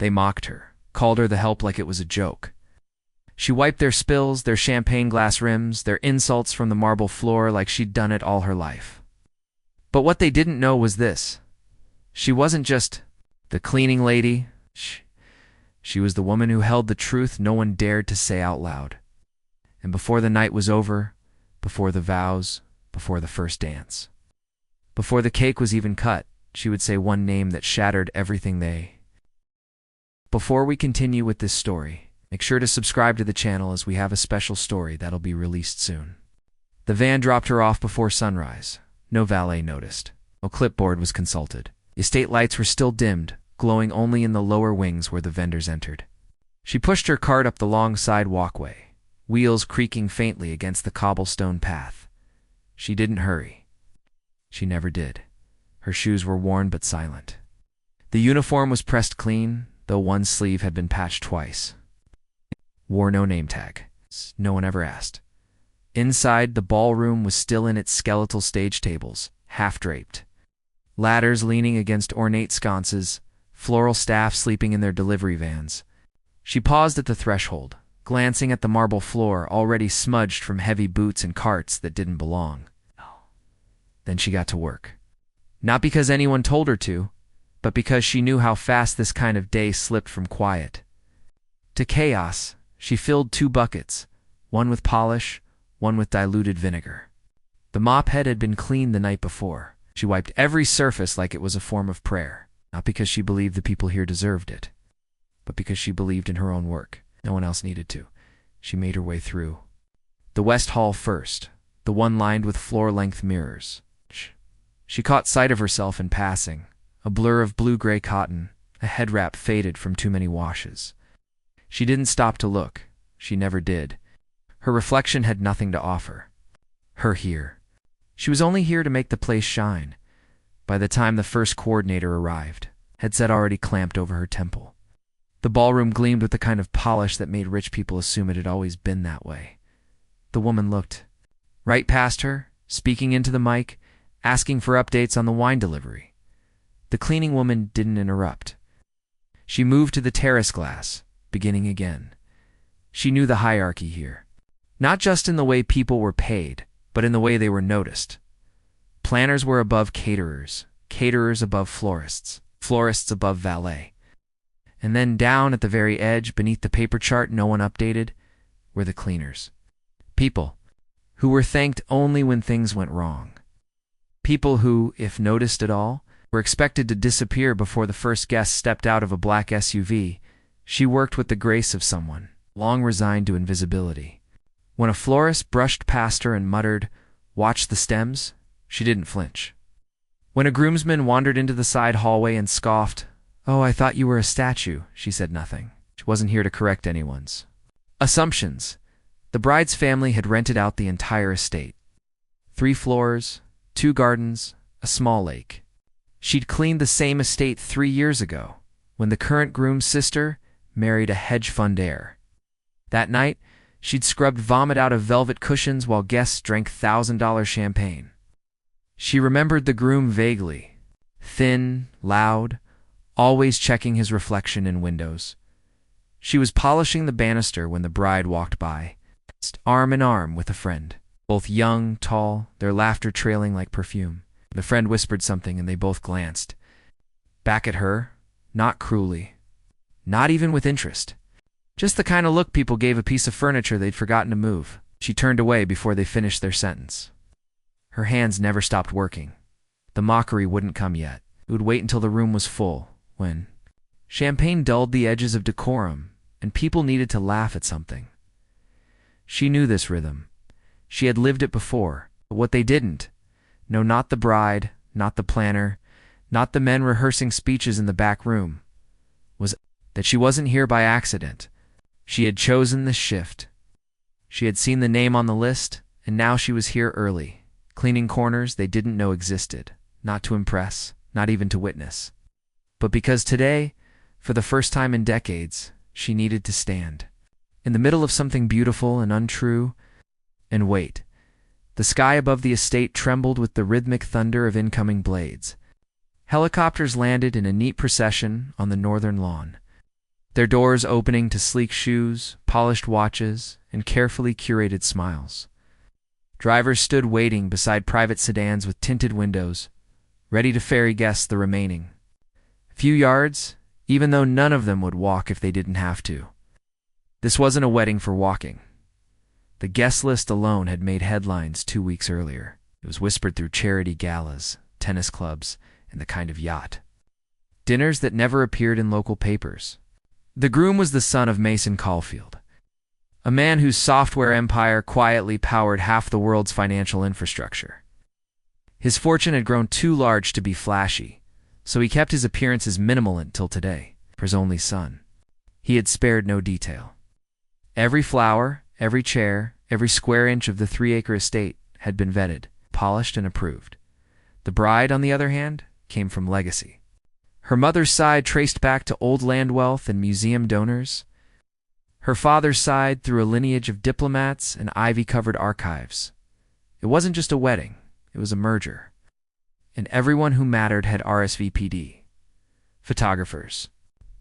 They mocked her, called her the help like it was a joke. She wiped their spills, their champagne glass rims, their insults from the marble floor like she'd done it all her life. But what they didn't know was this. She wasn't just the cleaning lady. She was the woman who held the truth no one dared to say out loud. And before the night was over, before the vows, before the first dance, before the cake was even cut, she would say one name that shattered everything they. Before we continue with this story, make sure to subscribe to the channel as we have a special story that'll be released soon. The van dropped her off before sunrise. No valet noticed. No clipboard was consulted. Estate lights were still dimmed, glowing only in the lower wings where the vendors entered. She pushed her cart up the long side walkway, wheels creaking faintly against the cobblestone path. She didn't hurry. She never did. Her shoes were worn but silent. The uniform was pressed clean, though one sleeve had been patched twice. Wore no name tag. No one ever asked. Inside, the ballroom was still in its skeletal stage tables, half-draped. Ladders leaning against ornate sconces, floral staff sleeping in their delivery vans. She paused at the threshold, glancing at the marble floor already smudged from heavy boots and carts that didn't belong. Then she got to work. Not because anyone told her to, but because she knew how fast this kind of day slipped from quiet to chaos. She filled 2 buckets, one with polish, one with diluted vinegar. The mop head had been cleaned the night before. She wiped every surface like it was a form of prayer, not because she believed the people here deserved it, but because she believed in her own work. No one else needed to. She made her way through. The West Hall first, the one lined with floor-length mirrors. She caught sight of herself in passing, a blur of blue-gray cotton, a head wrap faded from too many washes. She didn't stop to look. She never did. Her reflection had nothing to offer. Her here. She was only here to make the place shine. By the time the first coordinator arrived, headset already clamped over her temple. The ballroom gleamed with the kind of polish that made rich people assume it had always been that way. The woman looked right past her, speaking into the mic, asking for updates on the wine delivery. The cleaning woman didn't interrupt. She moved to the terrace glass, beginning again. She knew the hierarchy here. Not just in the way people were paid, but in the way they were noticed. Planners were above caterers, caterers above florists, florists above valet. And then down at the very edge, beneath the paper chart no one updated, were the cleaners. People who were thanked only when things went wrong. People who, if noticed at all, were expected to disappear before the first guest stepped out of a black SUV. She worked with the grace of someone, long resigned to invisibility. When a florist brushed past her and muttered, "Watch the stems," she didn't flinch. When a groomsman wandered into the side hallway and scoffed, "Oh, I thought you were a statue," she said nothing. She wasn't here to correct anyone's assumptions. The bride's family had rented out the entire estate. 3 floors, 2 gardens, a small lake. She'd cleaned the same estate 3 years ago, when the current groom's sister married a hedge fund heir. That night, she'd scrubbed vomit out of velvet cushions while guests drank $1,000 champagne. She remembered the groom vaguely. Thin, loud, always checking his reflection in windows. She was polishing the banister when the bride walked by, arm in arm with a friend. Both young, tall, their laughter trailing like perfume. The friend whispered something and they both glanced. Back at her, not cruelly, not even with interest. Just the kind of look people gave a piece of furniture they'd forgotten to move. She turned away before they finished their sentence. Her hands never stopped working. The mockery wouldn't come yet. It would wait until the room was full, when champagne dulled the edges of decorum, and people needed to laugh at something. She knew this rhythm. She had lived it before, but what they didn't, no, not the bride, not the planner, not the men rehearsing speeches in the back room, was that she wasn't here by accident. She had chosen this shift. She had seen the name on the list, and now she was here early, cleaning corners they didn't know existed, not to impress, not even to witness. But because today, for the first time in decades, she needed to stand. In the middle of something beautiful and untrue, and wait. The sky above the estate trembled with the rhythmic thunder of incoming blades. Helicopters landed in a neat procession on the northern lawn. their doors opening to sleek shoes, polished watches, and carefully curated smiles. Drivers stood waiting beside private sedans with tinted windows, ready to ferry guests the remaining few yards, even though none of them would walk if they didn't have to. This wasn't a wedding for walking. The guest list alone had made headlines 2 weeks earlier. It was whispered through charity galas, tennis clubs, and the kind of yacht. Dinners that never appeared in local papers. The groom was the son of Mason Caulfield, a man whose software empire quietly powered half the world's financial infrastructure. His fortune had grown too large to be flashy, so he kept his appearances minimal until today, for his only son. He had spared no detail. Every flower, every chair, every square inch of the 3-acre estate had been vetted, polished, and approved. The bride, on the other hand, came from legacy. Her mother's side traced back to old land wealth and museum donors. Her father's side through a lineage of diplomats and ivy-covered archives. It wasn't just a wedding, it was a merger. And everyone who mattered had RSVP'd. Photographers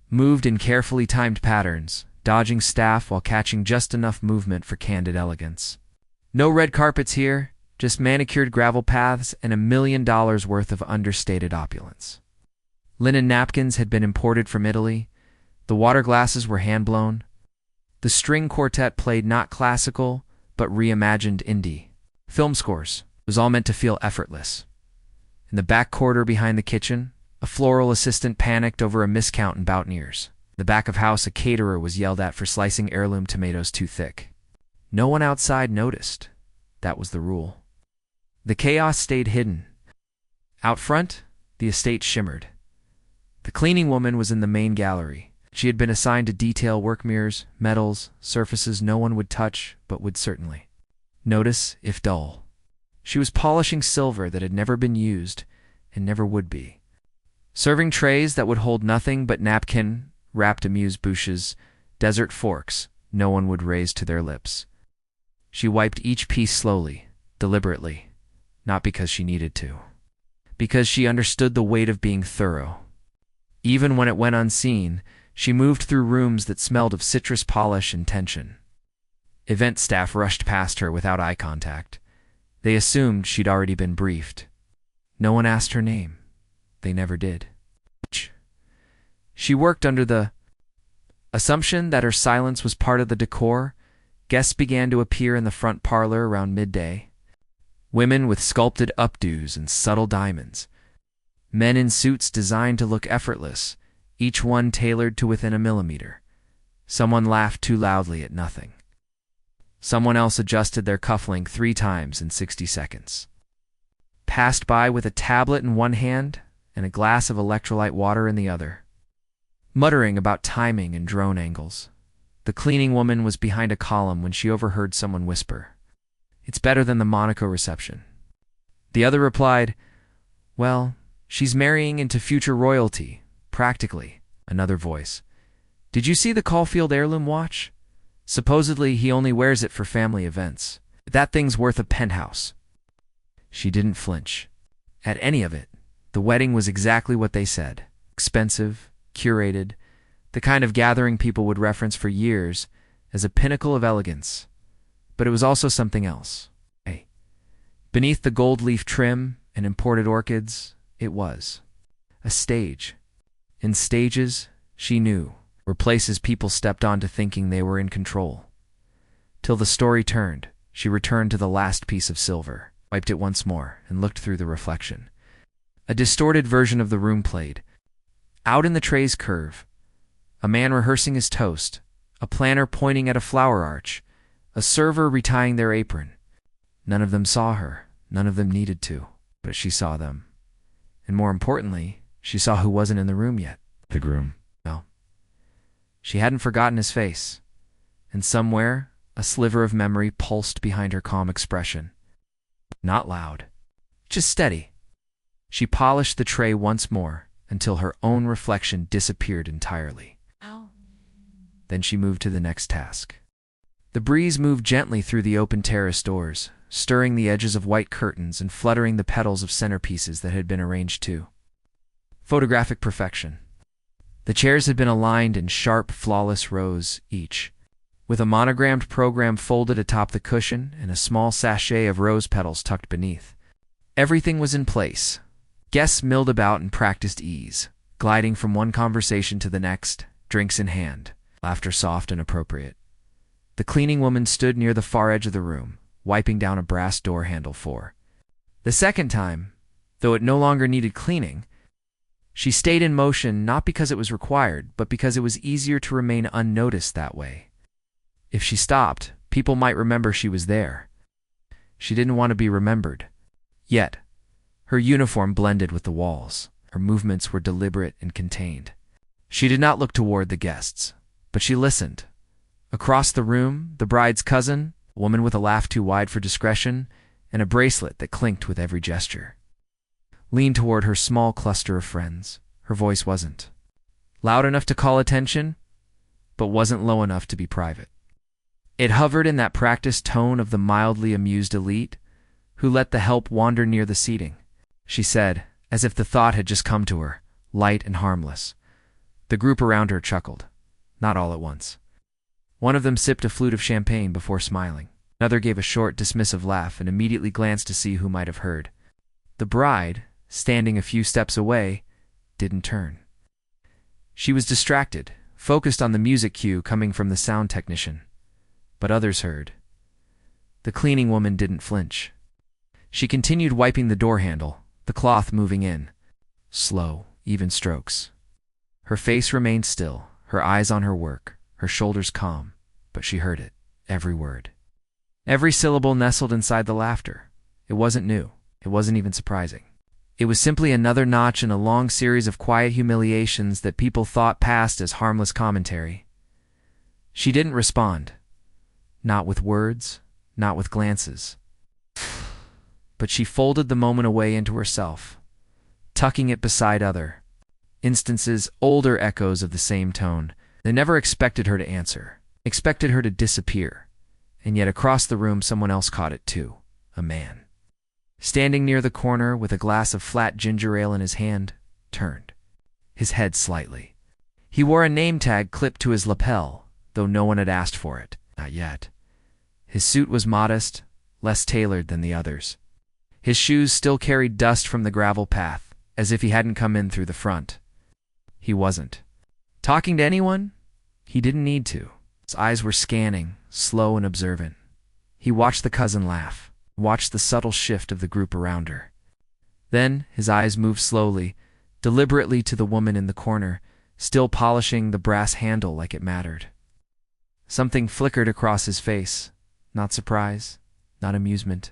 moved in carefully timed patterns, dodging staff while catching just enough movement for candid elegance. No red carpets here, just manicured gravel paths and $1 million worth of understated opulence. Linen napkins had been imported from Italy. The water glasses were hand-blown. The string quartet played not classical, but reimagined indie. Film scores was all meant to feel effortless. In the back corridor behind the kitchen, a floral assistant panicked over a miscount in boutonnieres. In the back of house, a caterer was yelled at for slicing heirloom tomatoes too thick. No one outside noticed. That was the rule. The chaos stayed hidden. Out front, the estate shimmered. The cleaning woman was in the main gallery. She had been assigned to detail work mirrors, metals, surfaces no one would touch, but would certainly notice if dull. She was polishing silver that had never been used and never would be. Serving trays that would hold nothing but napkin, wrapped amuse-bouches, desert forks no one would raise to their lips. She wiped each piece slowly, deliberately, not because she needed to, because she understood the weight of being thorough. Even when it went unseen, she moved through rooms that smelled of citrus polish and tension. Event staff rushed past her without eye contact. They assumed she'd already been briefed. No one asked her name. They never did. She worked under the assumption that her silence was part of the decor. Guests began to appear in the front parlor around midday. Women with sculpted updos and subtle diamonds. Men in suits designed to look effortless, each one tailored to within a millimeter. Someone laughed too loudly at nothing. Someone else adjusted their cufflink 3 times in 60 seconds. Passed by with a tablet in one hand and a glass of electrolyte water in the other, muttering about timing and drone angles. The cleaning woman was behind a column when she overheard someone whisper, "It's better than the Monaco reception." The other replied, "Well, she's marrying into future royalty, practically." Another voice, "Did you see the Caulfield heirloom watch? Supposedly he only wears it for family events. That thing's worth a penthouse." She didn't flinch at any of it. The wedding was exactly what they said. Expensive, curated, the kind of gathering people would reference for years as a pinnacle of elegance. But it was also something else. Hey, beneath the gold leaf trim and imported orchids, it was a stage. And stages, she knew, were places people stepped onto thinking they were in control. Till the story turned, she returned to the last piece of silver, wiped it once more, and looked through the reflection. A distorted version of the room played. Out in the tray's curve, a man rehearsing his toast, a planner pointing at a flower arch, a server retying their apron. None of them saw her, none of them needed to, but she saw them. And more importantly, she saw who wasn't in the room yet. The groom. No. She hadn't forgotten his face, and somewhere a sliver of memory pulsed behind her calm expression. Not loud, just steady. She polished the tray once more until her own reflection disappeared entirely. Ow. Then she moved to the next task. The breeze moved gently through the open terrace doors, stirring the edges of white curtains and fluttering the petals of centerpieces that had been arranged too. Photographic perfection. The chairs had been aligned in sharp, flawless rows each, with a monogrammed program folded atop the cushion and a small sachet of rose petals tucked beneath. Everything was in place. Guests milled about in practiced ease, gliding from one conversation to the next, drinks in hand, laughter soft and appropriate. The cleaning woman stood near the far edge of the room, wiping down a brass door handle for the second time, though it no longer needed cleaning. She stayed in motion not because it was required, but because it was easier to remain unnoticed that way. If she stopped, people might remember she was there. She didn't want to be remembered. Yet, her uniform blended with the walls. Her movements were deliberate and contained. She did not look toward the guests, but she listened. Across the room, the bride's cousin, a woman with a laugh too wide for discretion, and a bracelet that clinked with every gesture, leaned toward her small cluster of friends. Her voice wasn't loud enough to call attention, but wasn't low enough to be private. It hovered in that practiced tone of the mildly amused elite who let the help wander near the seating. She said, as if the thought had just come to her, light and harmless. The group around her chuckled, not all at once. One of them sipped a flute of champagne before smiling. Another gave a short, dismissive laugh and immediately glanced to see who might have heard. The bride, standing a few steps away, didn't turn. She was distracted, focused on the music cue coming from the sound technician. But others heard. The cleaning woman didn't flinch. She continued wiping the door handle, the cloth moving in. Slow, even strokes. Her face remained still, her eyes on her work, her shoulders calm, but she heard it, every word. Every syllable nestled inside the laughter. It wasn't new. It wasn't even surprising. It was simply another notch in a long series of quiet humiliations that people thought passed as harmless commentary. She didn't respond. Not with words, not with glances. But she folded the moment away into herself, tucking it beside other instances, older echoes of the same tone. They never expected her to answer, expected her to disappear. And yet across the room someone else caught it too, a man. Standing near the corner with a glass of flat ginger ale in his hand, turned, his head slightly. He wore a name tag clipped to his lapel, though no one had asked for it, not yet. His suit was modest, less tailored than the others. His shoes still carried dust from the gravel path, as if he hadn't come in through the front. He wasn't talking to anyone. He didn't need to. His eyes were scanning, slow and observant. He watched the cousin laugh, watched the subtle shift of the group around her. Then his eyes moved slowly, deliberately to the woman in the corner, still polishing the brass handle like it mattered. Something flickered across his face, not surprise, not amusement.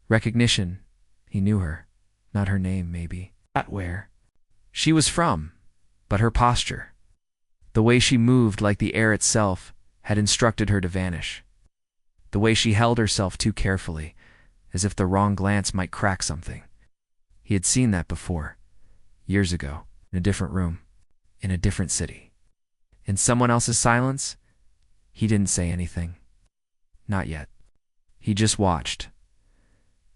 Recognition. He knew her, not her name, maybe, not where she was from, but her posture. The way she moved like the air itself had instructed her to vanish. The way she held herself too carefully, as if the wrong glance might crack something. He had seen that before, years ago, in a different room, in a different city. In someone else's silence, he didn't say anything. Not yet. He just watched.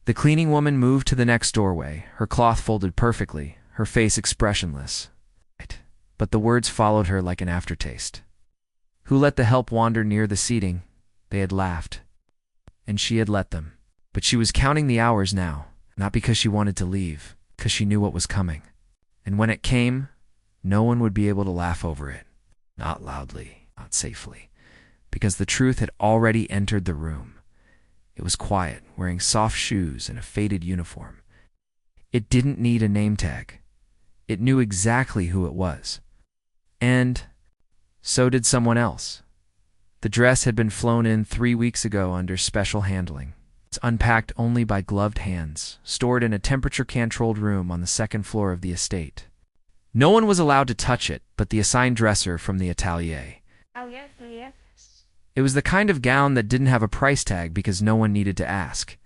The cleaning woman moved to the next doorway, her cloth folded perfectly, her face expressionless. But the words followed her like an aftertaste. Who let the help wander near the seating? They had laughed. And she had let them. But she was counting the hours now, not because she wanted to leave, because she knew what was coming. And when it came, no one would be able to laugh over it. Not loudly, not safely. Because the truth had already entered the room. It was quiet, wearing soft shoes and a faded uniform. It didn't need a name tag. It knew exactly who it was. And so did someone else. The dress had been flown in 3 weeks ago under special handling. It's unpacked only by gloved hands, stored in a temperature-controlled room on the second floor of the estate. No one was allowed to touch it but the assigned dresser from the atelier. Oh, yes, yes. It was the kind of gown that didn't have a price tag because no one needed to ask.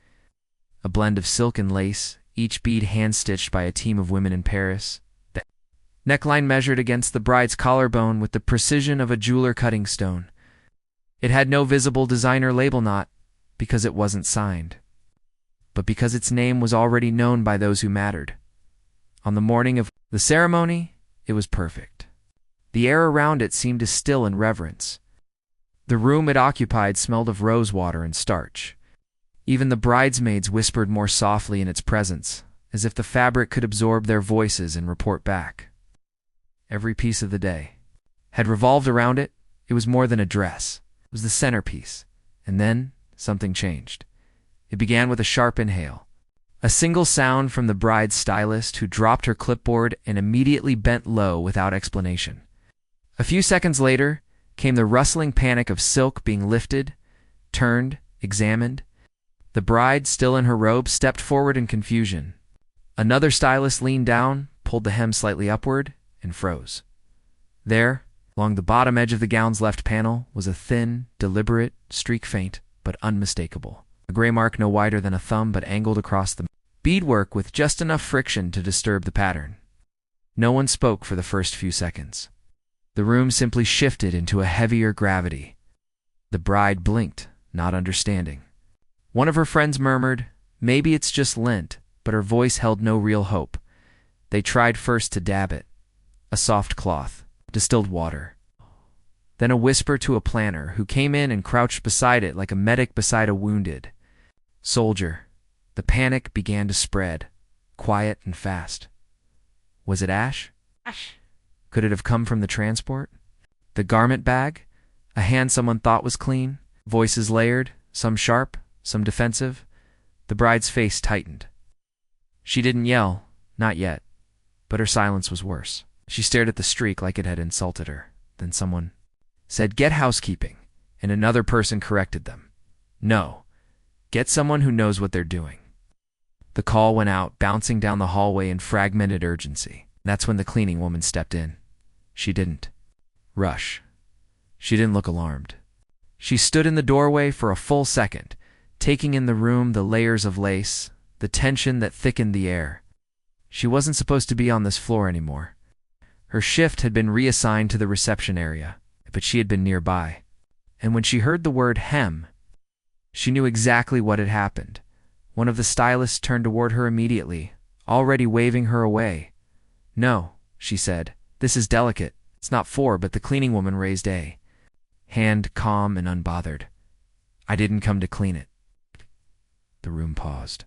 A blend of silk and lace, each bead hand-stitched by a team of women in Paris. The neckline measured against the bride's collarbone with the precision of a jeweler cutting stone. It had no visible designer label, not because it wasn't signed, but because its name was already known by those who mattered. On the morning of the ceremony, it was perfect. The air around it seemed as still in reverence. The room it occupied smelled of rosewater and starch. Even the bridesmaids whispered more softly in its presence, as if the fabric could absorb their voices and report back. Every piece of the day had revolved around it. It was more than a dress. It was the centerpiece. And then something changed. It began with a sharp inhale. A single sound from the bride's stylist, who dropped her clipboard and immediately bent low without explanation. A few seconds later came the rustling panic of silk being lifted, turned, examined. The bride, still in her robe, stepped forward in confusion. Another stylist leaned down, pulled the hem slightly upward, and froze. There, along the bottom edge of the gown's left panel, was a thin, deliberate streak, faint but unmistakable. A gray mark no wider than a thumb but angled across the beadwork with just enough friction to disturb the pattern. No one spoke for the first few seconds. The room simply shifted into a heavier gravity. The bride blinked, not understanding. One of her friends murmured, "Maybe it's just lint," but her voice held no real hope. They tried first to dab it. A soft cloth, distilled water. Then a whisper to a planner, who came in and crouched beside it like a medic beside a wounded soldier. The panic began to spread, quiet and fast. Was it ash? Ash. Could it have come from the transport? The garment bag? A hand someone thought was clean? Voices layered, some sharp, some defensive. The bride's face tightened. She didn't yell, not yet, but her silence was worse. She stared at the streak like it had insulted her. Then someone said, "Get housekeeping," and another person corrected them. "No, get someone who knows what they're doing." The call went out, bouncing down the hallway in fragmented urgency. That's when the cleaning woman stepped in. She didn't rush. She didn't look alarmed. She stood in the doorway for a full second, taking in the room, the layers of lace, the tension that thickened the air. She wasn't supposed to be on this floor anymore. Her shift had been reassigned to the reception area, but she had been nearby. And when she heard the word hem, she knew exactly what had happened. One of the stylists turned toward her immediately, already waving her away. "No," she said, "this is delicate. It's not for," but the cleaning woman raised a hand, calm and unbothered. "I didn't come to clean it." The room paused.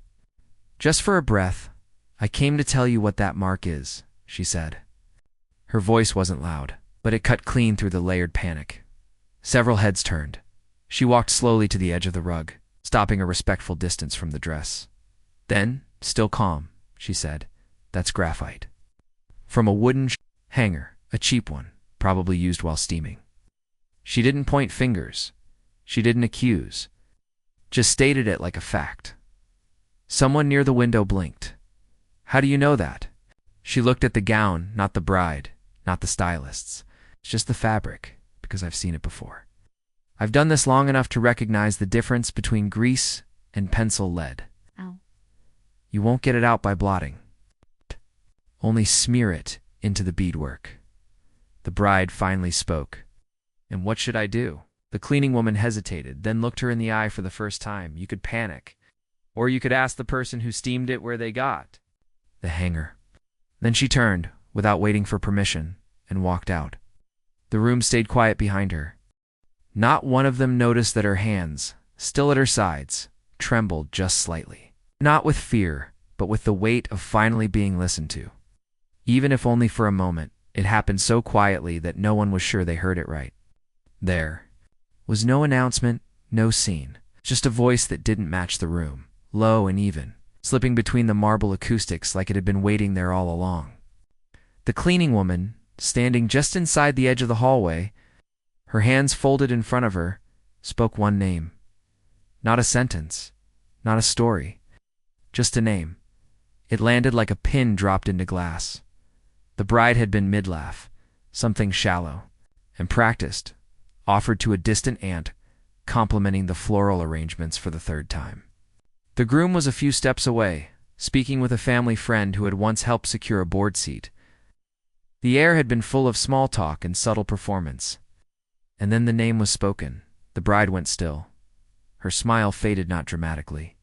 "Just for a breath, I came to tell you what that mark is," she said. Her voice wasn't loud, but it cut clean through the layered panic. Several heads turned. She walked slowly to the edge of the rug, stopping a respectful distance from the dress. Then, still calm, she said, "That's graphite. From a wooden hanger, a cheap one, probably used while steaming." She didn't point fingers. She didn't accuse. Just stated it like a fact. Someone near the window blinked. "How do you know that?" She looked at the gown, not the bride, not the stylists. "It's just the fabric, because I've seen it before. I've done this long enough to recognize the difference between grease and pencil lead. Ow. You won't get it out by blotting. Only smear it into the beadwork." The bride finally spoke. "And what should I do?" The cleaning woman hesitated, then looked her in the eye for the first time. "You could panic. Or you could ask the person who steamed it where they got the hanger." Then she turned, without waiting for permission, and walked out. The room stayed quiet behind her. Not one of them noticed that her hands, still at her sides, trembled just slightly. Not with fear, but with the weight of finally being listened to. Even if only for a moment, it happened so quietly that no one was sure they heard it right. There was no announcement, no scene, just a voice that didn't match the room, low and even, slipping between the marble acoustics like it had been waiting there all along. The cleaning woman, standing just inside the edge of the hallway, her hands folded in front of her, spoke one name. Not a sentence, not a story, just a name. It landed like a pin dropped into glass. The bride had been mid-laugh, something shallow, and practiced, offered to a distant aunt, complimenting the floral arrangements for the third time. The groom was a few steps away, speaking with a family friend who had once helped secure a board seat. The air had been full of small talk and subtle performance. And then the name was spoken. The bride went still. Her smile faded, not dramatically,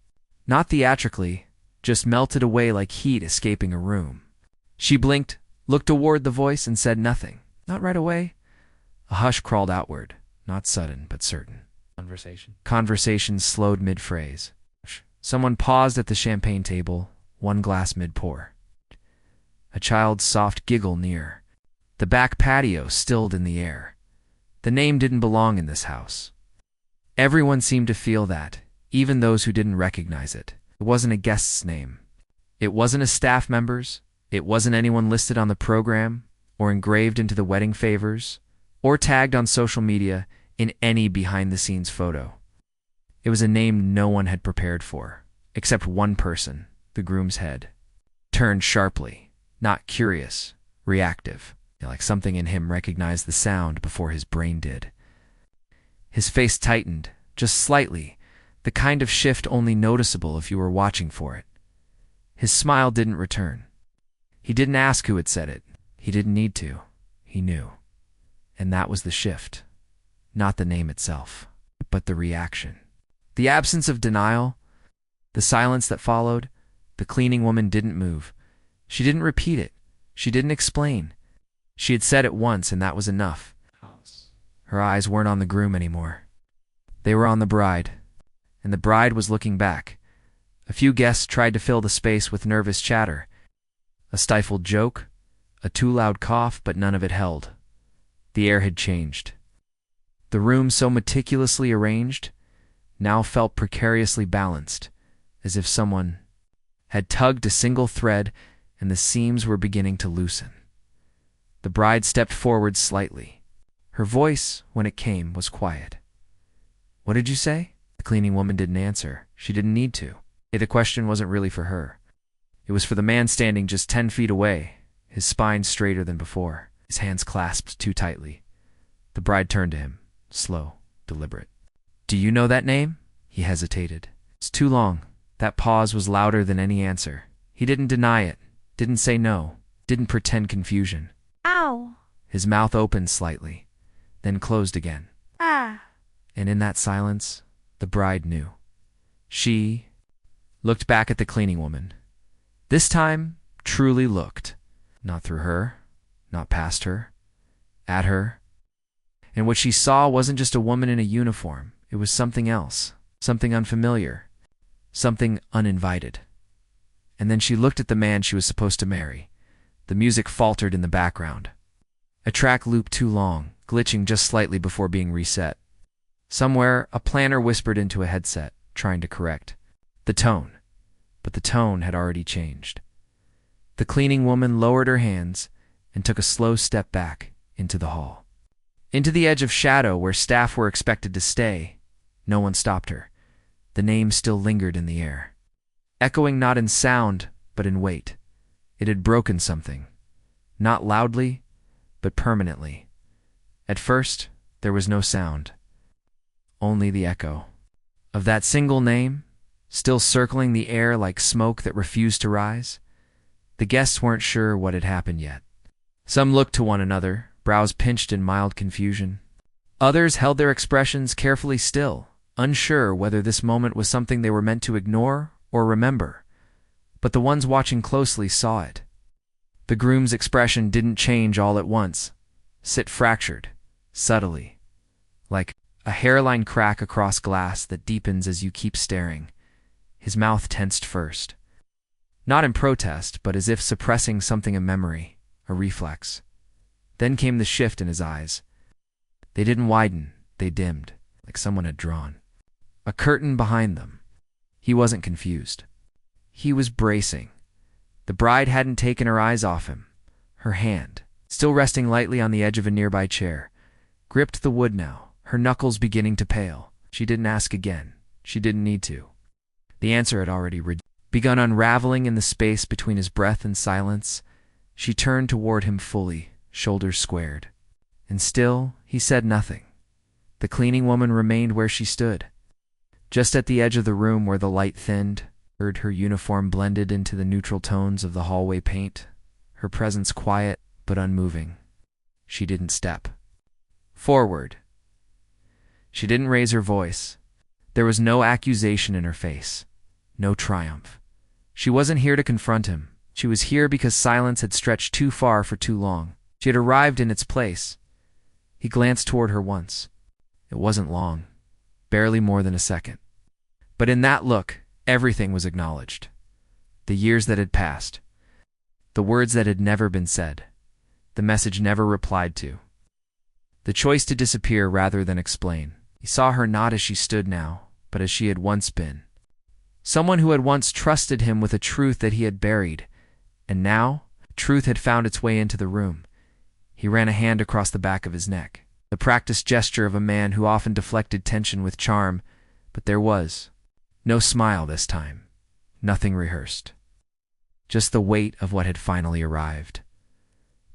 not theatrically, just melted away like heat escaping a room. She blinked, looked toward the voice, and said nothing. Not right away. A hush crawled outward, not sudden, but certain. Conversation slowed mid-phrase. Someone paused at the champagne table, one glass mid-pour. A child's soft giggle near. The back patio stilled in the air. The name didn't belong in this house. Everyone seemed to feel that, even those who didn't recognize it. It wasn't a guest's name. It wasn't a staff member's. It wasn't anyone listed on the program, or engraved into the wedding favors, or tagged on social media in any behind-the-scenes photo. It was a name no one had prepared for, except one person, the groom's head. Turned sharply, not curious, reactive, like something in him recognized the sound before his brain did. His face tightened, just slightly, the kind of shift only noticeable if you were watching for it. His smile didn't return. He didn't ask who had said it. He didn't need to. He knew. And that was the shift. Not the name itself, but the reaction. The absence of denial, the silence that followed. The cleaning woman didn't move. She didn't repeat it. She didn't explain. She had said it once, and that was enough. Her eyes weren't on the groom anymore. They were on the bride, and the bride was looking back. A few guests tried to fill the space with nervous chatter. A stifled joke, a too loud cough, but none of it held. The air had changed. The room, so meticulously arranged, now felt precariously balanced, as if someone had tugged a single thread and the seams were beginning to loosen. The bride stepped forward slightly. Her voice, when it came, was quiet. "What did you say?" The cleaning woman didn't answer. She didn't need to. The question wasn't really for her. It was for the man standing just 10 feet away, his spine straighter than before, his hands clasped too tightly. The bride turned to him, slow, deliberate. "Do you know that name?" He hesitated. "It's too long." That pause was louder than any answer. He didn't deny it, didn't say no, didn't pretend confusion. Ow! His mouth opened slightly, then closed again. Ah! And in that silence, the bride knew. She looked back at the cleaning woman. This time, truly looked. Not through her, not past her, at her. And what she saw wasn't just a woman in a uniform. It was something else, something unfamiliar, something uninvited. And then she looked at the man she was supposed to marry. The music faltered in the background. A track looped too long, glitching just slightly before being reset. Somewhere, a planner whispered into a headset, trying to correct the tone. But the tone had already changed. The cleaning woman lowered her hands and took a slow step back into the hall. Into the edge of shadow where staff were expected to stay. No one stopped her. The name still lingered in the air, echoing not in sound, but in weight. It had broken something. Not loudly, but permanently. At first, there was no sound. Only the echo of that single name, still circling the air like smoke that refused to rise. The guests weren't sure what had happened yet. Some looked to one another, brows pinched in mild confusion. Others held their expressions carefully still, unsure whether this moment was something they were meant to ignore or remember. But the ones watching closely saw it. The groom's expression didn't change all at once. Sit fractured, subtly, like a hairline crack across glass that deepens as you keep staring. His mouth tensed first. Not in protest, but as if suppressing something in memory, a reflex. Then came the shift in his eyes. They didn't widen, they dimmed, like someone had drawn a curtain behind them. He wasn't confused. He was bracing. The bride hadn't taken her eyes off him. Her hand, still resting lightly on the edge of a nearby chair, gripped the wood now, her knuckles beginning to pale. She didn't ask again. She didn't need to. The answer had already begun unraveling in the space between his breath and silence. She turned toward him fully, shoulders squared. And still, he said nothing. The cleaning woman remained where she stood, just at the edge of the room where the light thinned, heard her uniform blended into the neutral tones of the hallway paint, her presence quiet but unmoving. She didn't step forward. She didn't raise her voice. There was no accusation in her face, no triumph. She wasn't here to confront him. She was here because silence had stretched too far for too long. She had arrived in its place. He glanced toward her once. It wasn't long, barely more than a second. But in that look, everything was acknowledged. The years that had passed, the words that had never been said, the message never replied to, the choice to disappear rather than explain. He saw her not as she stood now, but as she had once been. Someone who had once trusted him with a truth that he had buried, and now truth had found its way into the room. He ran a hand across the back of his neck, the practiced gesture of a man who often deflected tension with charm, but there was no smile this time, nothing rehearsed. Just the weight of what had finally arrived.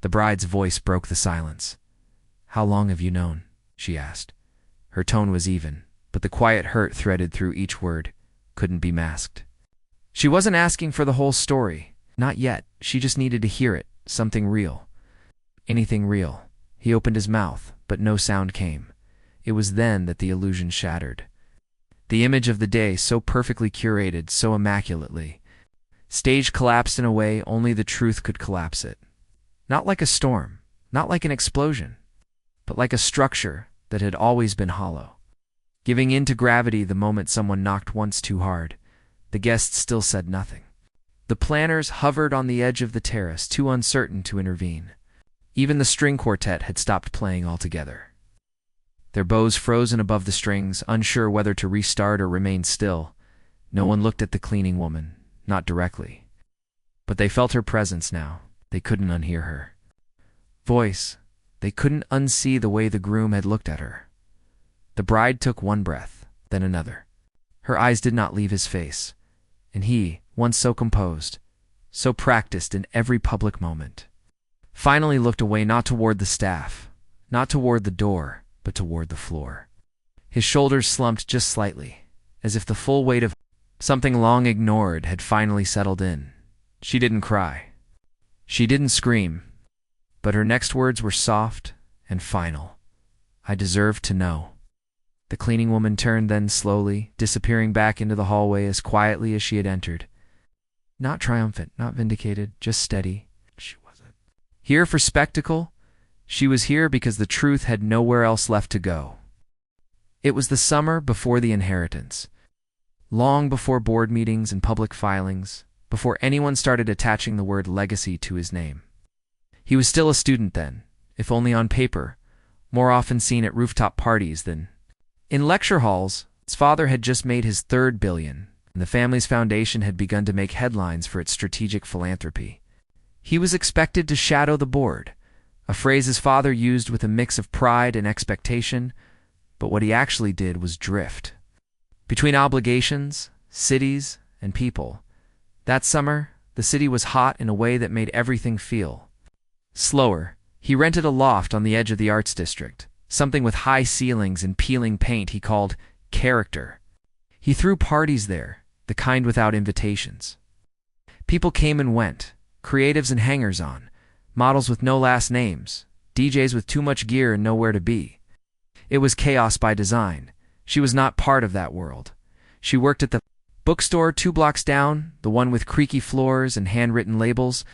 The bride's voice broke the silence. "How long have you known?" she asked. Her tone was even, but the quiet hurt threaded through each word couldn't be masked. She wasn't asking for the whole story. Not yet. She just needed to hear it, something real. Anything real. He opened his mouth, but no sound came. It was then that the illusion shattered. The image of the day, so perfectly curated, so immaculately, stage collapsed in a way only the truth could collapse it. Not like a storm, not like an explosion, but like a structure that had always been hollow. Giving in to gravity the moment someone knocked once too hard, the guests still said nothing. The planners hovered on the edge of the terrace, too uncertain to intervene. Even the string quartet had stopped playing altogether. Their bows frozen above the strings, unsure whether to restart or remain still. No one looked at the cleaning woman, not directly. But they felt her presence now. They couldn't unhear her voice. They couldn't unsee the way the groom had looked at her. The bride took one breath, then another. Her eyes did not leave his face, and he, once so composed, so practiced in every public moment, finally looked away, not toward the staff, not toward the door, but toward the floor. His shoulders slumped just slightly, as if the full weight of something long ignored had finally settled in. She didn't cry. She didn't scream, but her next words were soft and final. "I deserve to know." The cleaning woman turned then slowly, disappearing back into the hallway as quietly as she had entered. Not triumphant, not vindicated, just steady. She wasn't here for spectacle. She was here because the truth had nowhere else left to go. It was the summer before the inheritance. Long before board meetings and public filings, before anyone started attaching the word legacy to his name. He was still a student then, if only on paper, more often seen at rooftop parties than in lecture halls. His father had just made his third billion, and the family's foundation had begun to make headlines for its strategic philanthropy. He was expected to shadow the board, a phrase his father used with a mix of pride and expectation, but what he actually did was drift. Between obligations, cities, and people. That summer, the city was hot in a way that made everything feel slower. He rented a loft on the edge of the arts district, something with high ceilings and peeling paint he called character. He threw parties there, the kind without invitations. People came and went, creatives and hangers-on, models with no last names, DJs with too much gear and nowhere to be. It was chaos by design. She was not part of that world. She worked at the bookstore 2 blocks down, the one with creaky floors and handwritten labels.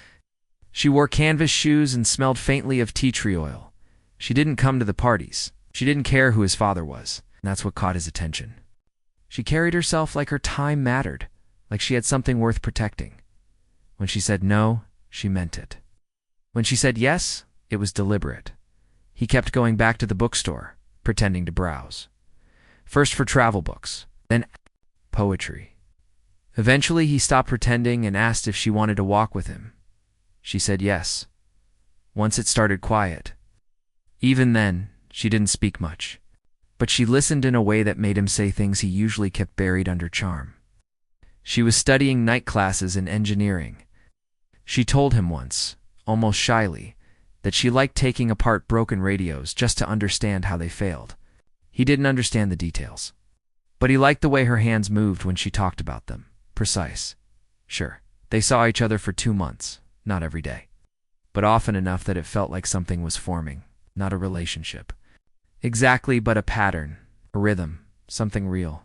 She wore canvas shoes and smelled faintly of tea tree oil. She didn't come to the parties. She didn't care who his father was, and that's what caught his attention. She carried herself like her time mattered, like she had something worth protecting. When she said no, she meant it. When she said yes, it was deliberate. He kept going back to the bookstore, pretending to browse. First for travel books, then poetry. Eventually he stopped pretending and asked if she wanted to walk with him. She said yes. Once it started quiet. Even then, she didn't speak much, but she listened in a way that made him say things he usually kept buried under charm. She was studying night classes in engineering. She told him once, almost shyly, that she liked taking apart broken radios just to understand how they failed. He didn't understand the details, but he liked the way her hands moved when she talked about them. Precise. Sure, they saw each other for 2 months, not every day, but often enough that it felt like something was forming, not a relationship. Exactly, but a pattern, a rhythm, something real.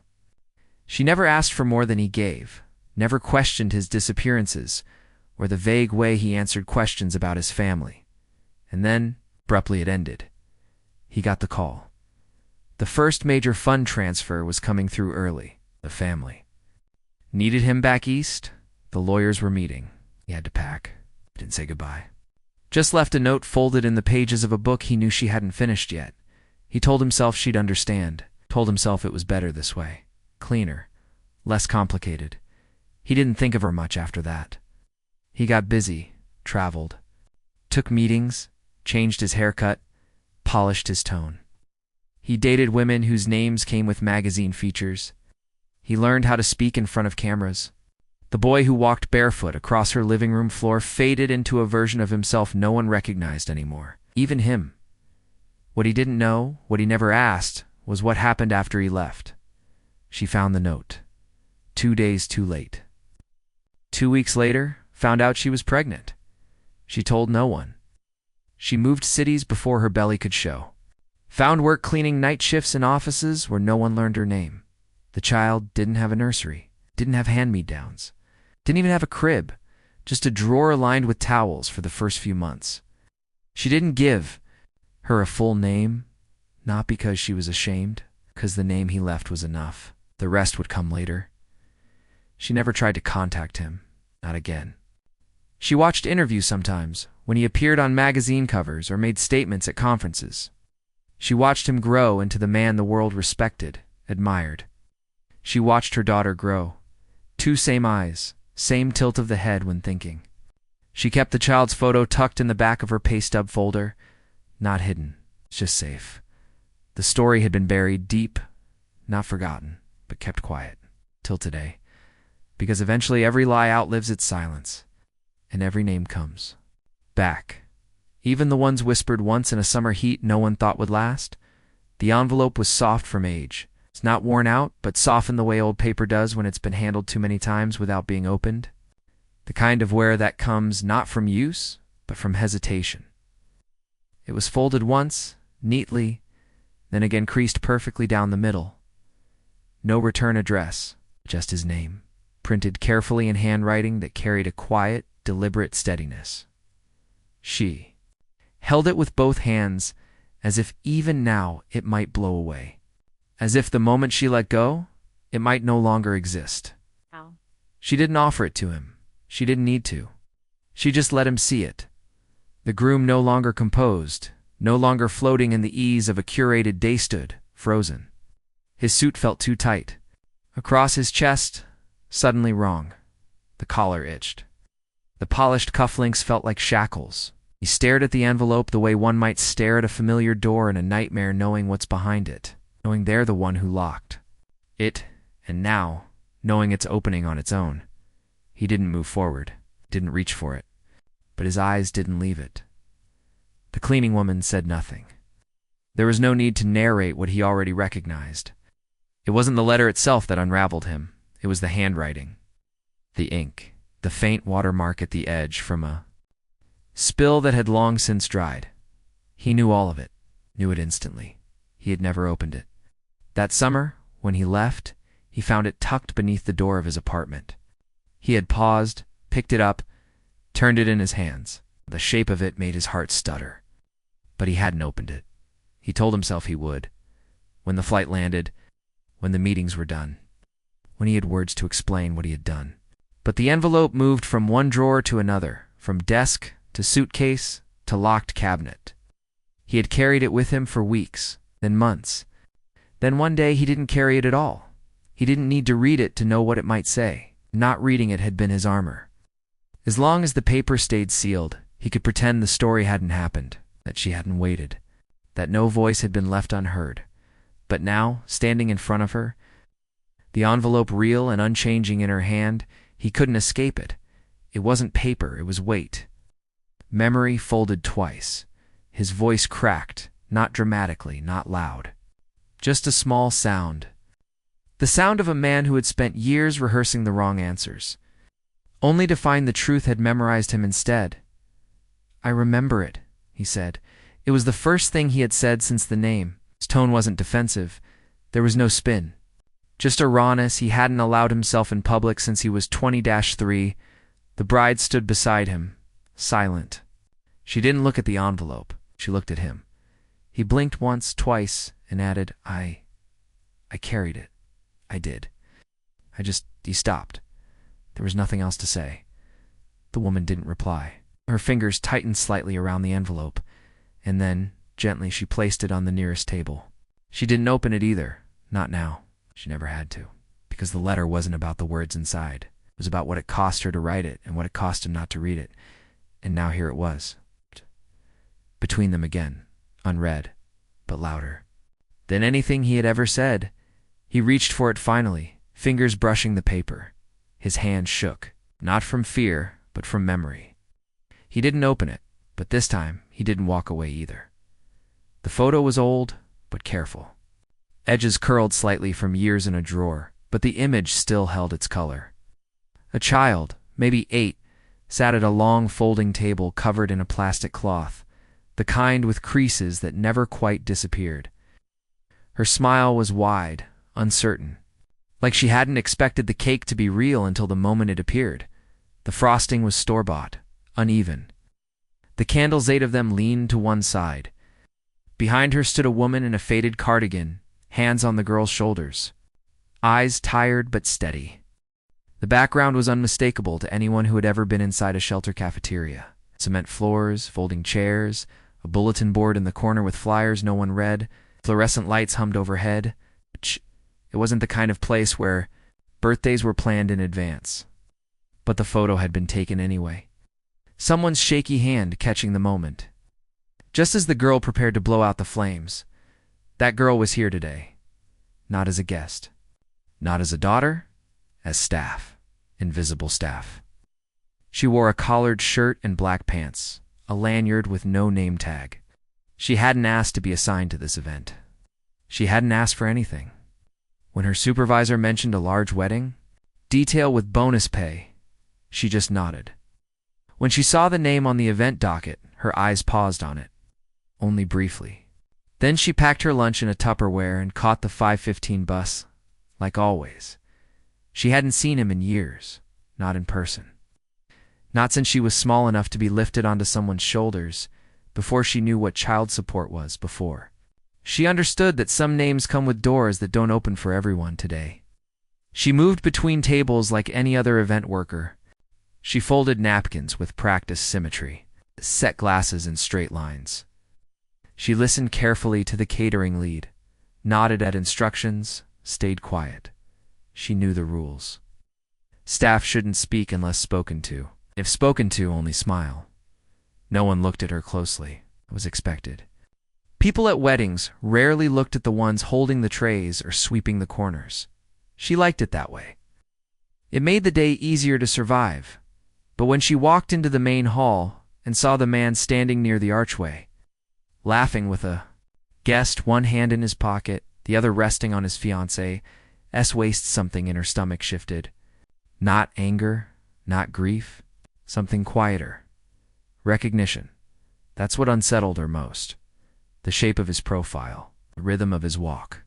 She never asked for more than he gave, never questioned his disappearances, or the vague way he answered questions about his family. And then, abruptly it ended. He got the call. The first major fund transfer was coming through early. The family needed him back east. The lawyers were meeting. He had to pack. Didn't say goodbye. Just left a note folded in the pages of a book he knew she hadn't finished yet. He told himself she'd understand. Told himself it was better this way. Cleaner. Less complicated. He didn't think of her much after that. He got busy. Traveled. Took meetings. Changed his haircut. Polished his tone. He dated women whose names came with magazine features. He learned how to speak in front of cameras. The boy who walked barefoot across her living room floor faded into a version of himself no one recognized anymore. Even him. What he didn't know, what he never asked, was what happened after he left. She found the note. 2 days too late. 2 weeks later, found out she was pregnant. She told no one. She moved cities before her belly could show. Found work cleaning night shifts in offices where no one learned her name. The child didn't have a nursery, didn't have hand-me-downs, didn't even have a crib, just a drawer lined with towels for the first few months. She didn't give her a full name, not because she was ashamed, because the name he left was enough. The rest would come later. She never tried to contact him, not again. She watched interviews sometimes, when he appeared on magazine covers or made statements at conferences. She watched him grow into the man the world respected, admired. She watched her daughter grow. 2 same eyes, same tilt of the head when thinking. She kept the child's photo tucked in the back of her pay-stub folder, not hidden, just safe. The story had been buried deep, not forgotten, but kept quiet, till today. Because eventually every lie outlives its silence, and every name comes back. Even the ones whispered once in a summer heat no one thought would last. The envelope was soft from age. It's not worn out, but softened the way old paper does when it's been handled too many times without being opened. The kind of wear that comes not from use, but from hesitation. It was folded once, neatly, then again creased perfectly down the middle. No return address, just his name, printed carefully in handwriting that carried a quiet, deliberate steadiness. She held it with both hands, as if even now it might blow away. As if the moment she let go, it might no longer exist. Wow. She didn't offer it to him. She didn't need to. She just let him see it. The groom no longer composed, no longer floating in the ease of a curated day stood, frozen. His suit felt too tight. Across his chest, suddenly wrong. The collar itched. The polished cufflinks felt like shackles. He stared at the envelope the way one might stare at a familiar door in a nightmare, knowing what's behind it, knowing they're the one who locked it, and now, knowing it's opening on its own. He didn't move forward, didn't reach for it, but his eyes didn't leave it. The cleaning woman said nothing. There was no need to narrate what he already recognized. It wasn't the letter itself that unraveled him. It was the handwriting, the ink, the faint watermark at the edge from a spill that had long since dried. He knew all of it, knew it instantly. He had never opened it. That summer, when he left, he found it tucked beneath the door of his apartment. He had paused, picked it up, turned it in his hands. The shape of it made his heart stutter. But he hadn't opened it. He told himself he would. When the flight landed, when the meetings were done, when he had words to explain what he had done. But the envelope moved from one drawer to another, from desk to suitcase to locked cabinet. He had carried it with him for weeks, then months. Then one day he didn't carry it at all. He didn't need to read it to know what it might say. Not reading it had been his armor. As long as the paper stayed sealed, he could pretend the story hadn't happened, that she hadn't waited, that no voice had been left unheard. But now, standing in front of her, the envelope real and unchanging in her hand, he couldn't escape it. It wasn't paper, it was weight. Memory folded twice. His voice cracked, not dramatically, not loud. Just a small sound. The sound of a man who had spent years rehearsing the wrong answers, only to find the truth had memorized him instead. "I remember it," he said. It was the first thing he had said since the name. His tone wasn't defensive. There was no spin. Just a rawness he hadn't allowed himself in public since he was 20-3. The bride stood beside him, silent. She didn't look at the envelope. She looked at him. He blinked once, twice, and added, I carried it. I did. He stopped. There was nothing else to say. The woman didn't reply. Her fingers tightened slightly around the envelope, and then, gently, she placed it on the nearest table. She didn't open it either. Not now. She never had to. Because the letter wasn't about the words inside. It was about what it cost her to write it and what it cost him not to read it. And now here it was. Between them again, unread, but louder than anything he had ever said. He reached for it finally, fingers brushing the paper. His hand shook, not from fear, but from memory. He didn't open it, but this time he didn't walk away either. The photo was old, but careful. Edges curled slightly from years in a drawer, but the image still held its color. A child, maybe 8, sat at a long folding table covered in a plastic cloth, the kind with creases that never quite disappeared. Her smile was wide, uncertain, like she hadn't expected the cake to be real until the moment it appeared. The frosting was store-bought, uneven. The candles, 8 of them, leaned to one side. Behind her stood a woman in a faded cardigan, hands on the girl's shoulders, eyes tired but steady. The background was unmistakable to anyone who had ever been inside a shelter cafeteria. Cement floors, folding chairs, a bulletin board in the corner with flyers no one read, fluorescent lights hummed overhead. It wasn't the kind of place where birthdays were planned in advance. But the photo had been taken anyway. Someone's shaky hand catching the moment. Just as the girl prepared to blow out the flames, that girl was here today. Not as a guest. Not as a daughter. As staff. Invisible staff. She wore a collared shirt and black pants, a lanyard with no name tag. She hadn't asked to be assigned to this event. She hadn't asked for anything. When her supervisor mentioned a large wedding, detail with bonus pay, she just nodded. When she saw the name on the event docket, her eyes paused on it. Only briefly. Then she packed her lunch in a Tupperware and caught the 5:15 bus, like always. She hadn't seen him in years, not in person. Not since she was small enough to be lifted onto someone's shoulders, before she knew what child support was before. She understood that some names come with doors that don't open for everyone today. She moved between tables like any other event worker. She folded napkins with practiced symmetry, set glasses in straight lines. She listened carefully to the catering lead, nodded at instructions, stayed quiet. She knew the rules. Staff shouldn't speak unless spoken to. If spoken to, only smile. No one looked at her closely. It was expected. People at weddings rarely looked at the ones holding the trays or sweeping the corners. She liked it that way. It made the day easier to survive. But when she walked into the main hall and saw the man standing near the archway, laughing with a guest, one hand in his pocket, the other resting on his fiancée's waist, something in her stomach shifted. Not anger, not grief, something quieter. Recognition. That's what unsettled her most. The shape of his profile, the rhythm of his walk.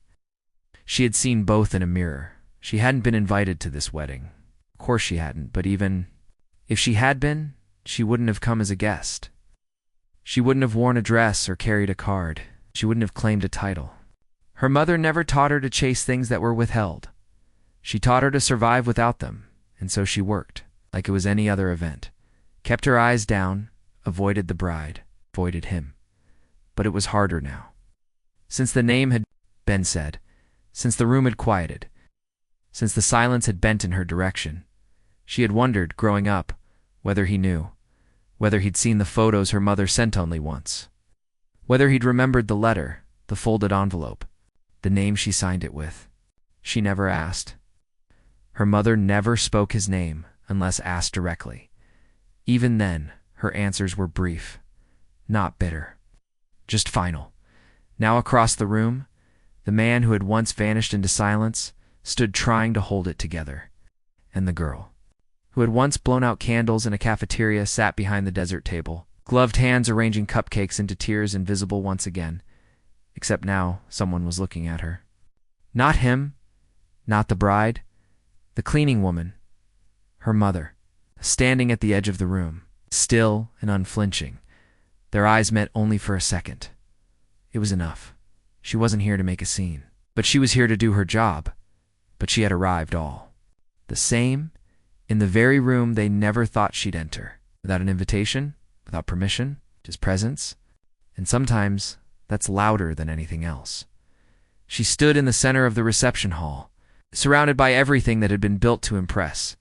She had seen both in a mirror. She hadn't been invited to this wedding. Of course she hadn't, but even if she had been, she wouldn't have come as a guest. She wouldn't have worn a dress or carried a card. She wouldn't have claimed a title. Her mother never taught her to chase things that were withheld. She taught her to survive without them, and so she worked, like it was any other event. Kept her eyes down, avoided the bride, avoided him. But it was harder now. Since the name had been said, since the room had quieted, since the silence had bent in her direction, she had wondered, growing up, whether he knew, whether he'd seen the photos her mother sent only once, whether he'd remembered the letter, the folded envelope, the name she signed it with. She never asked. Her mother never spoke his name unless asked directly. Even then, her answers were brief, not bitter, just final. Now across the room, the man who had once vanished into silence stood trying to hold it together. And the girl, who had once blown out candles in a cafeteria, sat behind the dessert table, gloved hands arranging cupcakes into tiers, invisible once again. Except now, someone was looking at her. Not him, not the bride, the cleaning woman, her mother, standing at the edge of the room, still and unflinching, Their eyes met only for a second. It was enough. She wasn't here to make a scene, but she was here to do her job. But she had arrived all the same, in the very room they never thought she'd enter, without an invitation, without permission, just presence. And sometimes that's louder than anything else. She stood in the center of the reception hall, surrounded by everything that had been built to impress.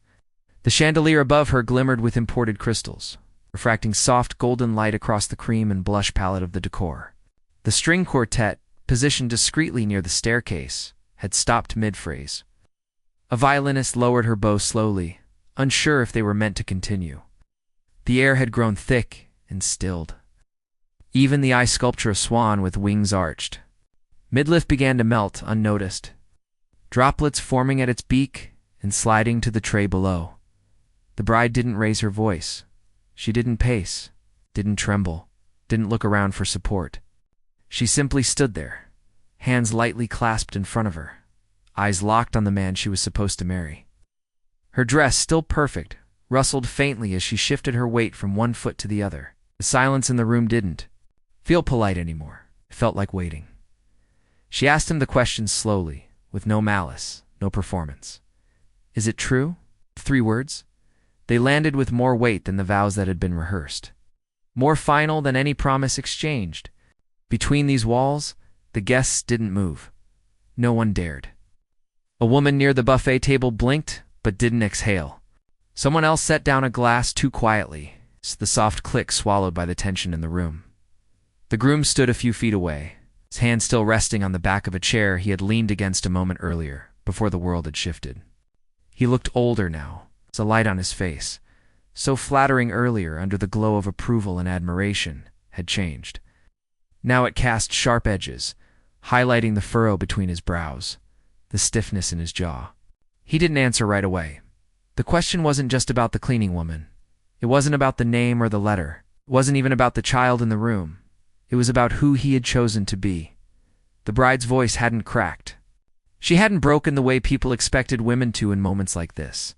The chandelier above her glimmered with imported crystals, refracting soft golden light across the cream and blush palette of the decor. The string quartet, positioned discreetly near the staircase, had stopped mid-phrase. A violinist lowered her bow slowly, unsure if they were meant to continue. The air had grown thick and stilled. Even the ice sculpture of swan with wings arched. Midliff began to melt unnoticed, droplets forming at its beak and sliding to the tray below. The bride didn't raise her voice. She didn't pace, didn't tremble, didn't look around for support. She simply stood there, hands lightly clasped in front of her, eyes locked on the man she was supposed to marry. Her dress, still perfect, rustled faintly as she shifted her weight from one foot to the other. The silence in the room didn't feel polite anymore. It felt like waiting. She asked him the questions slowly, with no malice, no performance. Is it true? 3 words. They landed with more weight than the vows that had been rehearsed. More final than any promise exchanged. Between these walls, the guests didn't move. No one dared. A woman near the buffet table blinked, but didn't exhale. Someone else set down a glass too quietly, the soft click swallowed by the tension in the room. The groom stood a few feet away, his hand still resting on the back of a chair he had leaned against a moment earlier, before the world had shifted. He looked older now, a light on his face, so flattering earlier under the glow of approval and admiration, had changed. Now it cast sharp edges, highlighting the furrow between his brows, the stiffness in his jaw. He didn't answer right away. The question wasn't just about the cleaning woman. It wasn't about the name or the letter. It wasn't even about the child in the room. It was about who he had chosen to be. The bride's voice hadn't cracked. She hadn't broken the way people expected women to in moments like this.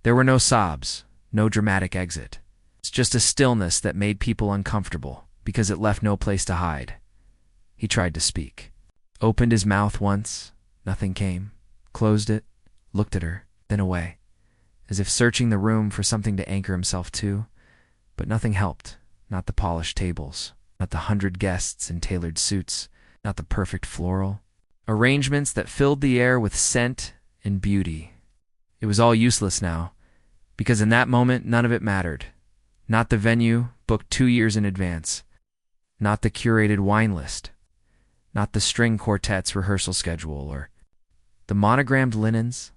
There were no sobs, no dramatic exit. It's just a stillness that made people uncomfortable because it left no place to hide. He tried to speak. Opened his mouth once, nothing came. Closed it, looked at her, then away, as if searching the room for something to anchor himself to. But nothing helped, not the polished tables, not the 100 guests in tailored suits, not the perfect floral arrangements that filled the air with scent and beauty. It was all useless now, because in that moment none of it mattered. Not the venue, booked 2 years in advance. Not the curated wine list. Not the string quartet's rehearsal schedule, or the monogrammed linens.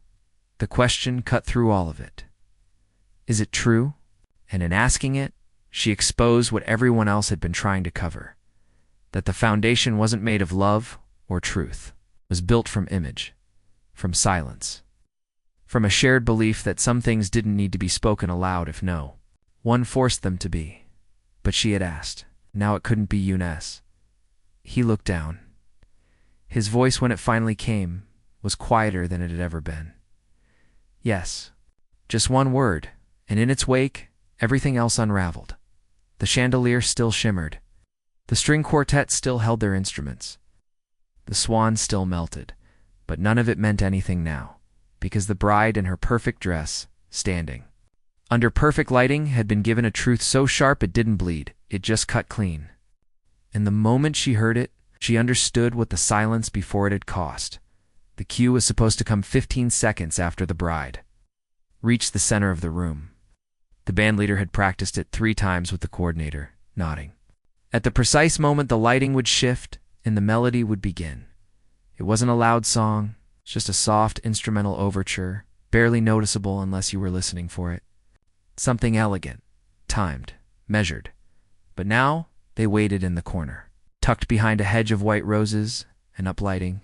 The question cut through all of it. Is it true? And in asking it, she exposed what everyone else had been trying to cover. That the foundation wasn't made of love or truth. It was built from image, from silence, from a shared belief that some things didn't need to be spoken aloud if one forced them to be. But she had asked. Now it couldn't be Eunice. He looked down. His voice, when it finally came, was quieter than it had ever been. Yes. Just one word, and in its wake, everything else unraveled. The chandelier still shimmered. The string quartet still held their instruments. The swan still melted, but none of it meant anything now, because the bride in her perfect dress, standing under perfect lighting, had been given a truth so sharp it didn't bleed, it just cut clean. And the moment she heard it, she understood what the silence before it had cost. The cue was supposed to come 15 seconds after the bride reached the center of the room. The bandleader had practiced it 3 times with the coordinator, nodding. At the precise moment the lighting would shift and the melody would begin. It wasn't a loud song, just a soft instrumental overture, barely noticeable unless you were listening for it. Something elegant, timed, measured. But now they waited in the corner. Tucked behind a hedge of white roses and uplighting,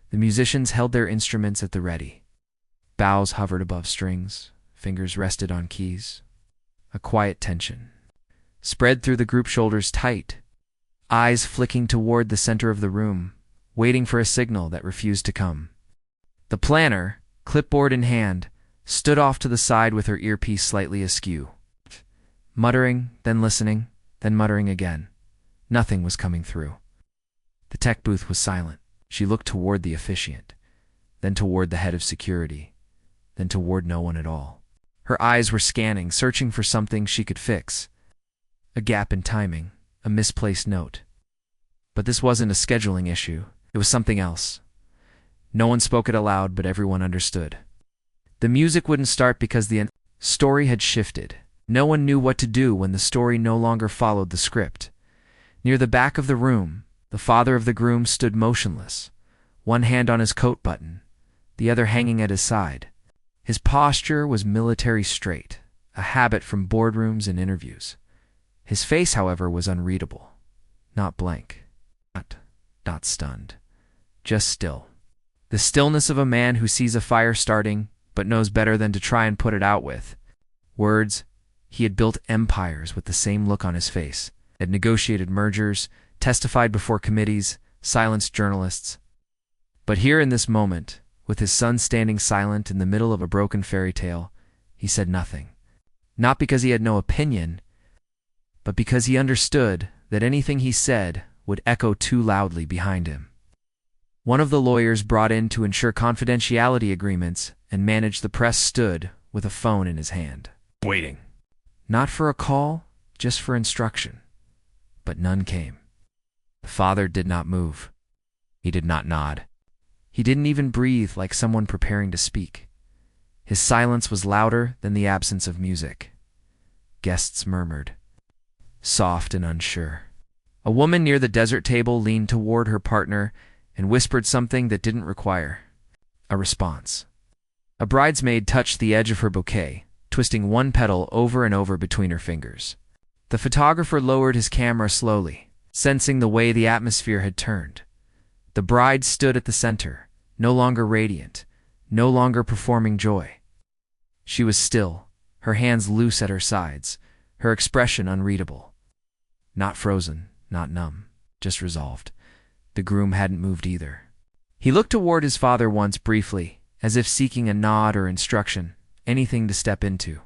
the musicians held their instruments at the ready. Bows hovered above strings, fingers rested on keys. A quiet tension spread through the group, shoulders tight, eyes flicking toward the center of the room, waiting for a signal that refused to come. The planner, clipboard in hand, stood off to the side with her earpiece slightly askew, muttering, then listening, then muttering again. Nothing was coming through. The tech booth was silent. She looked toward the officiant, then toward the head of security, then toward no one at all. Her eyes were scanning, searching for something she could fix. A gap in timing, a misplaced note. But this wasn't a scheduling issue. It was something else. No one spoke it aloud, but everyone understood. The music wouldn't start because the story had shifted. No one knew what to do when the story no longer followed the script. Near the back of the room, the father of the groom stood motionless, one hand on his coat button, the other hanging at his side. His posture was military straight, a habit from boardrooms and interviews. His face, however, was unreadable. Not blank. Not stunned. Just still. The stillness of a man who sees a fire starting, but knows better than to try and put it out with. Words. He had built empires with the same look on his face, had negotiated mergers, testified before committees, silenced journalists. But here in this moment, with his son standing silent in the middle of a broken fairy tale, he said nothing. Not because he had no opinion, but because he understood that anything he said would echo too loudly behind him. One of the lawyers brought in to ensure confidentiality agreements and manage the press stood with a phone in his hand, waiting. Not for a call, just for instruction. But none came. The father did not move. He did not nod. He didn't even breathe like someone preparing to speak. His silence was louder than the absence of music. Guests murmured, soft and unsure. A woman near the dessert table leaned toward her partner and whispered something that didn't require a response. A bridesmaid touched the edge of her bouquet, twisting one petal over and over between her fingers. The photographer lowered his camera slowly, sensing the way the atmosphere had turned. The bride stood at the center, no longer radiant, no longer performing joy. She was still, her hands loose at her sides, her expression unreadable. Not frozen, not numb, just resolved. The groom hadn't moved either. He looked toward his father once briefly, as if seeking a nod or instruction, anything to step into.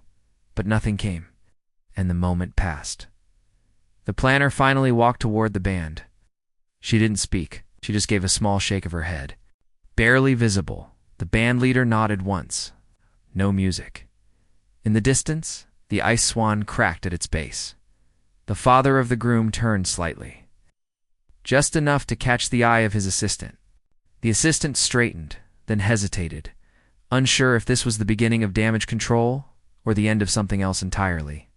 But nothing came, and the moment passed. The planner finally walked toward the band. She didn't speak, she just gave a small shake of her head. Barely visible, the band leader nodded once. No music. In the distance, the ice swan cracked at its base. The father of the groom turned slightly. Just enough to catch the eye of his assistant. The assistant straightened, then hesitated, unsure if this was the beginning of damage control or the end of something else entirely.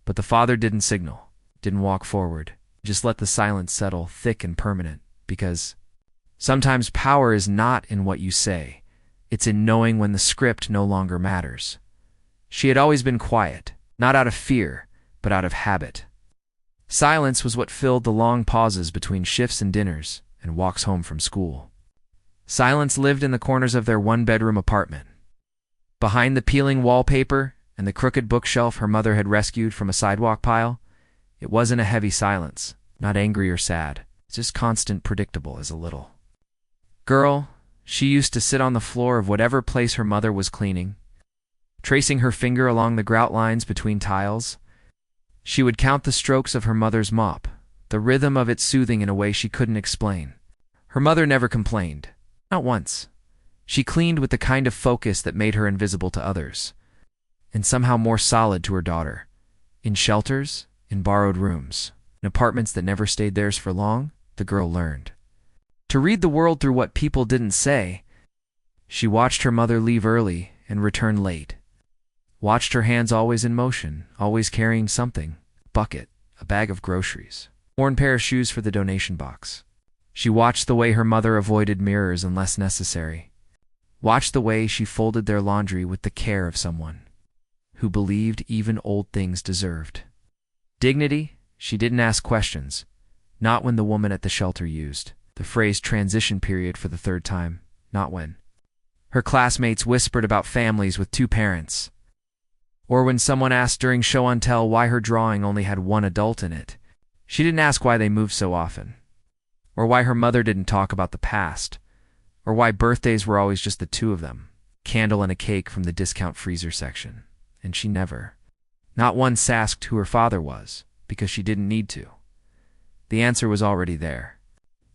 But the father didn't signal, didn't walk forward, just let the silence settle thick and permanent, because sometimes power is not in what you say, it's in knowing when the script no longer matters. She had always been quiet, not out of fear, but out of habit. Silence was what filled the long pauses between shifts and dinners and walks home from school. Silence lived in the corners of their one-bedroom apartment. Behind the peeling wallpaper and the crooked bookshelf her mother had rescued from a sidewalk pile, it wasn't a heavy silence, not angry or sad, just constant, predictable as a little. Girl, she used to sit on the floor of whatever place her mother was cleaning, tracing her finger along the grout lines between tiles. She would count the strokes of her mother's mop, the rhythm of it soothing in a way she couldn't explain. Her mother never complained, not once. She cleaned with the kind of focus that made her invisible to others, and somehow more solid to her daughter. In shelters, in borrowed rooms, in apartments that never stayed theirs for long, the girl learned to read the world through what people didn't say. She watched her mother leave early and return late. Watched her hands always in motion, always carrying something, a bucket, a bag of groceries, worn pair of shoes for the donation box. She watched the way her mother avoided mirrors unless necessary. Watched the way she folded their laundry with the care of someone who believed even old things deserved dignity. She didn't ask questions, not when the woman at the shelter used the phrase transition period for the third time, not when her classmates whispered about families with two parents, or when someone asked during show and tell why her drawing only had one adult in it. She didn't ask why they moved so often, or why her mother didn't talk about the past, or why birthdays were always just the two of them, candle and a cake from the discount freezer section. And she never, not once, asked who her father was, because she didn't need to. The answer was already there.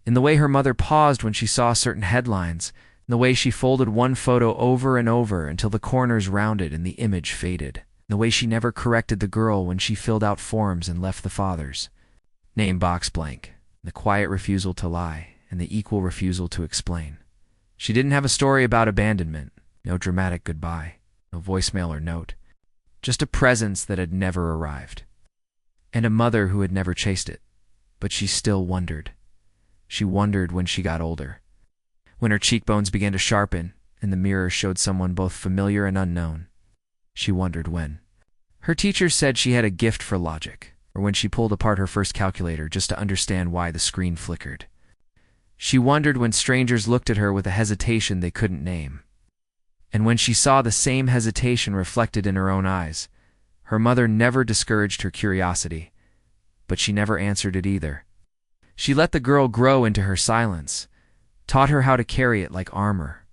In the way her mother paused when she saw certain headlines, in the way she folded one photo over and over until the corners rounded and the image faded, in the way she never corrected the girl when she filled out forms and left the father's name box blank, the quiet refusal to lie, and the equal refusal to explain. She didn't have a story about abandonment, no dramatic goodbye, no voicemail or note, just a presence that had never arrived, and a mother who had never chased it. But she still wondered. She wondered when she got older, when her cheekbones began to sharpen and the mirror showed someone both familiar and unknown. She wondered when her teacher said she had a gift for logic, or when she pulled apart her first calculator just to understand why the screen flickered. She wondered when strangers looked at her with a hesitation they couldn't name. And when she saw the same hesitation reflected in her own eyes. Her mother never discouraged her curiosity, but she never answered it either. She let the girl grow into her silence, taught her how to carry it like armor.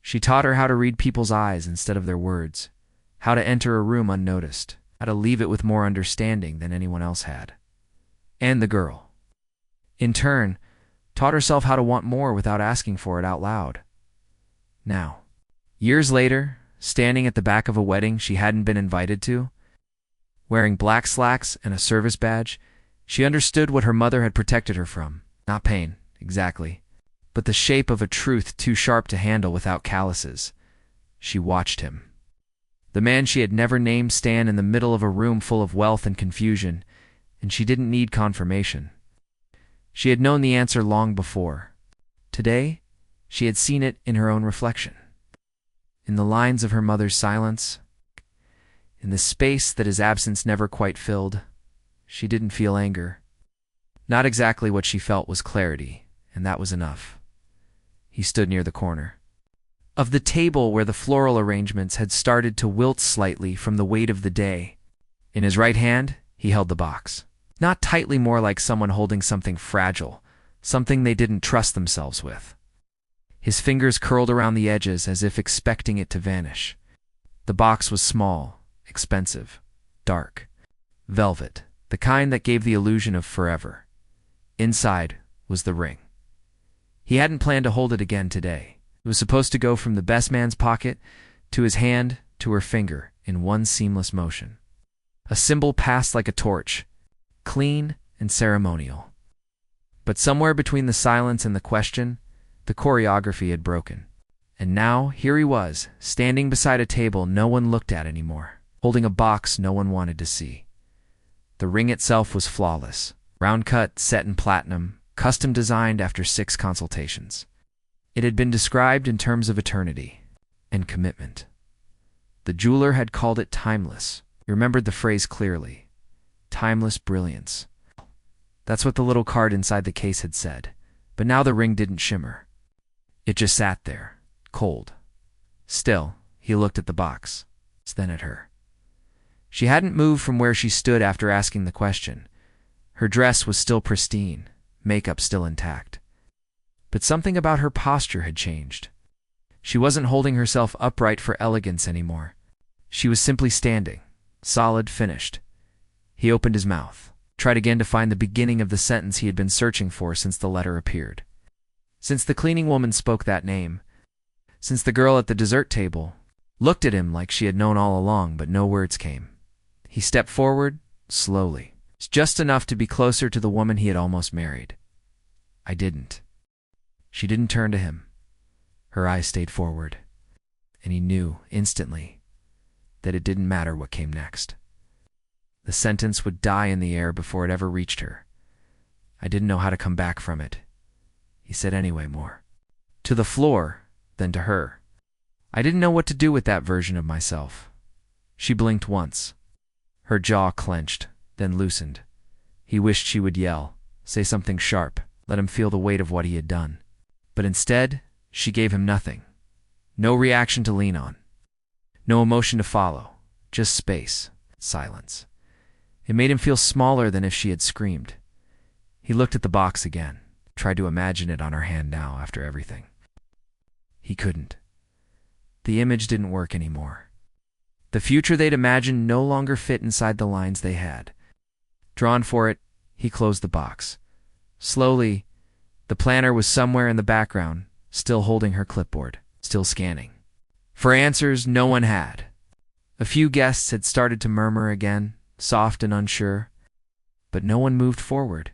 She taught her how to read people's eyes instead of their words, how to enter a room unnoticed, how to leave it with more understanding than anyone else had. And the girl, in turn, taught herself how to want more without asking for it out loud. Now, years later, standing at the back of a wedding she hadn't been invited to, wearing black slacks and a service badge, she understood what her mother had protected her from. Not pain, exactly, but the shape of a truth too sharp to handle without calluses. She watched him. The man she had never named stand in the middle of a room full of wealth and confusion, and she didn't need confirmation. She had known the answer long before. Today, she had seen it in her own reflection. In the lines of her mother's silence, in the space that his absence never quite filled, she didn't feel anger. Not exactly what she felt was clarity, and that was enough. He stood near the corner of the table where the floral arrangements had started to wilt slightly from the weight of the day. In his right hand, he held the box. Not tightly, more like someone holding something fragile, something they didn't trust themselves with. His fingers curled around the edges as if expecting it to vanish. The box was small, expensive, dark, velvet, the kind that gave the illusion of forever. Inside was the ring. He hadn't planned to hold it again today. It was supposed to go from the best man's pocket to his hand to her finger in one seamless motion. A symbol passed like a torch, clean and ceremonial. But somewhere between the silence and the question, the choreography had broken. And now, here he was, standing beside a table no one looked at anymore, holding a box no one wanted to see. The ring itself was flawless, round-cut, set in platinum, custom designed after 6 consultations. It had been described in terms of eternity and commitment. The jeweler had called it timeless. He remembered the phrase clearly. Timeless brilliance. That's what the little card inside the case had said. But now the ring didn't shimmer. It just sat there, cold. Still, he looked at the box, then at her. She hadn't moved from where she stood after asking the question. Her dress was still pristine, makeup still intact. But something about her posture had changed. She wasn't holding herself upright for elegance anymore. She was simply standing, solid, finished. He opened his mouth, tried again to find the beginning of the sentence he had been searching for since the letter appeared. Since the cleaning woman spoke that name, since the girl at the dessert table looked at him like she had known all along, but no words came. He stepped forward, slowly, just enough to be closer to the woman he had almost married. I didn't. She didn't turn to him. Her eyes stayed forward, and he knew, instantly, that it didn't matter what came next. The sentence would die in the air before it ever reached her. I didn't know how to come back from it. He said anyway more. To the floor, then to her. I didn't know what to do with that version of myself. She blinked once. Her jaw clenched, then loosened. He wished she would yell, say something sharp, let him feel the weight of what he had done. But instead, she gave him nothing. No reaction to lean on. No emotion to follow. Just space. Silence. It made him feel smaller than if she had screamed. He looked at the box again, tried to imagine it on her hand now after everything. He couldn't. The image didn't work anymore. The future they'd imagined no longer fit inside the lines they had. Drawn for it, he closed the box, Slowly, the planner was somewhere in the background, still holding her clipboard, still scanning. For answers, no one had. A few guests had started to murmur again, soft and unsure, but no one moved forward.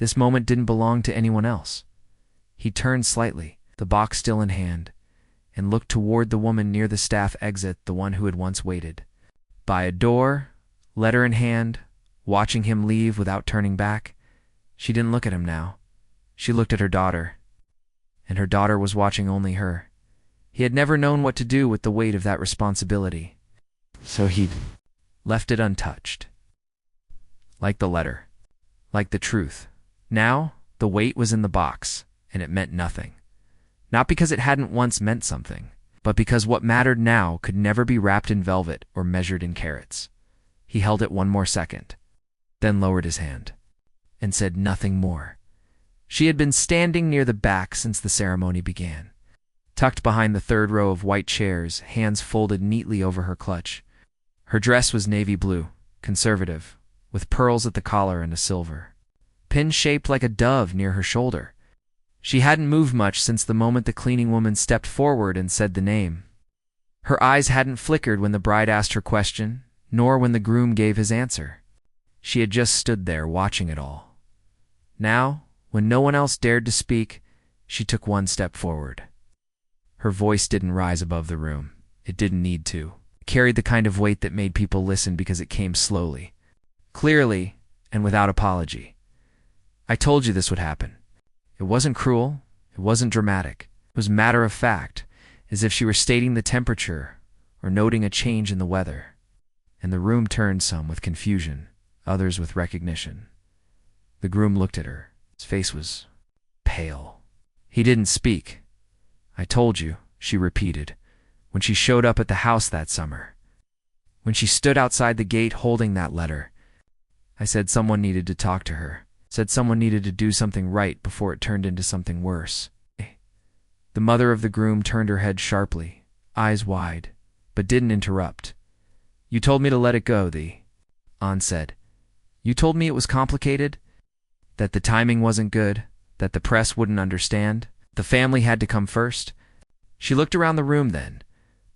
This moment didn't belong to anyone else. He turned slightly, the box still in hand, and looked toward the woman near the staff exit, the one who had once waited. By a door, letter in hand, watching him leave without turning back. She didn't look at him now. She looked at her daughter, and her daughter was watching only her. He had never known what to do with the weight of that responsibility, so he'd left it untouched. Like the letter, like the truth. Now, the weight was in the box, and it meant nothing. Not because it hadn't once meant something, but because what mattered now could never be wrapped in velvet or measured in carats. He held it one more second, then lowered his hand, and said nothing more. She had been standing near the back since the ceremony began, tucked behind the third row of white chairs, hands folded neatly over her clutch. Her dress was navy blue, conservative, with pearls at the collar and a silver pin shaped like a dove near her shoulder. She hadn't moved much since the moment the cleaning woman stepped forward and said the name. Her eyes hadn't flickered when the bride asked her question, nor when the groom gave his answer. She had just stood there watching it all. Now, when no one else dared to speak, she took one step forward. Her voice didn't rise above the room. It didn't need to. It carried the kind of weight that made people listen because it came slowly, clearly, and without apology. I told you this would happen. It wasn't cruel. It wasn't dramatic. It was matter of fact, as if she were stating the temperature or noting a change in the weather. And the room turned, some with confusion, others with recognition. The groom looked at her. His face was pale. He didn't speak. I told you, she repeated, when she showed up at the house that summer. When she stood outside the gate holding that letter. I said someone needed to talk to her. Said someone needed to do something right before it turned into something worse. The mother of the groom turned her head sharply, eyes wide, but didn't interrupt. You told me to let it go, An said. You told me it was complicated, that the timing wasn't good, that the press wouldn't understand, the family had to come first. She looked around the room then,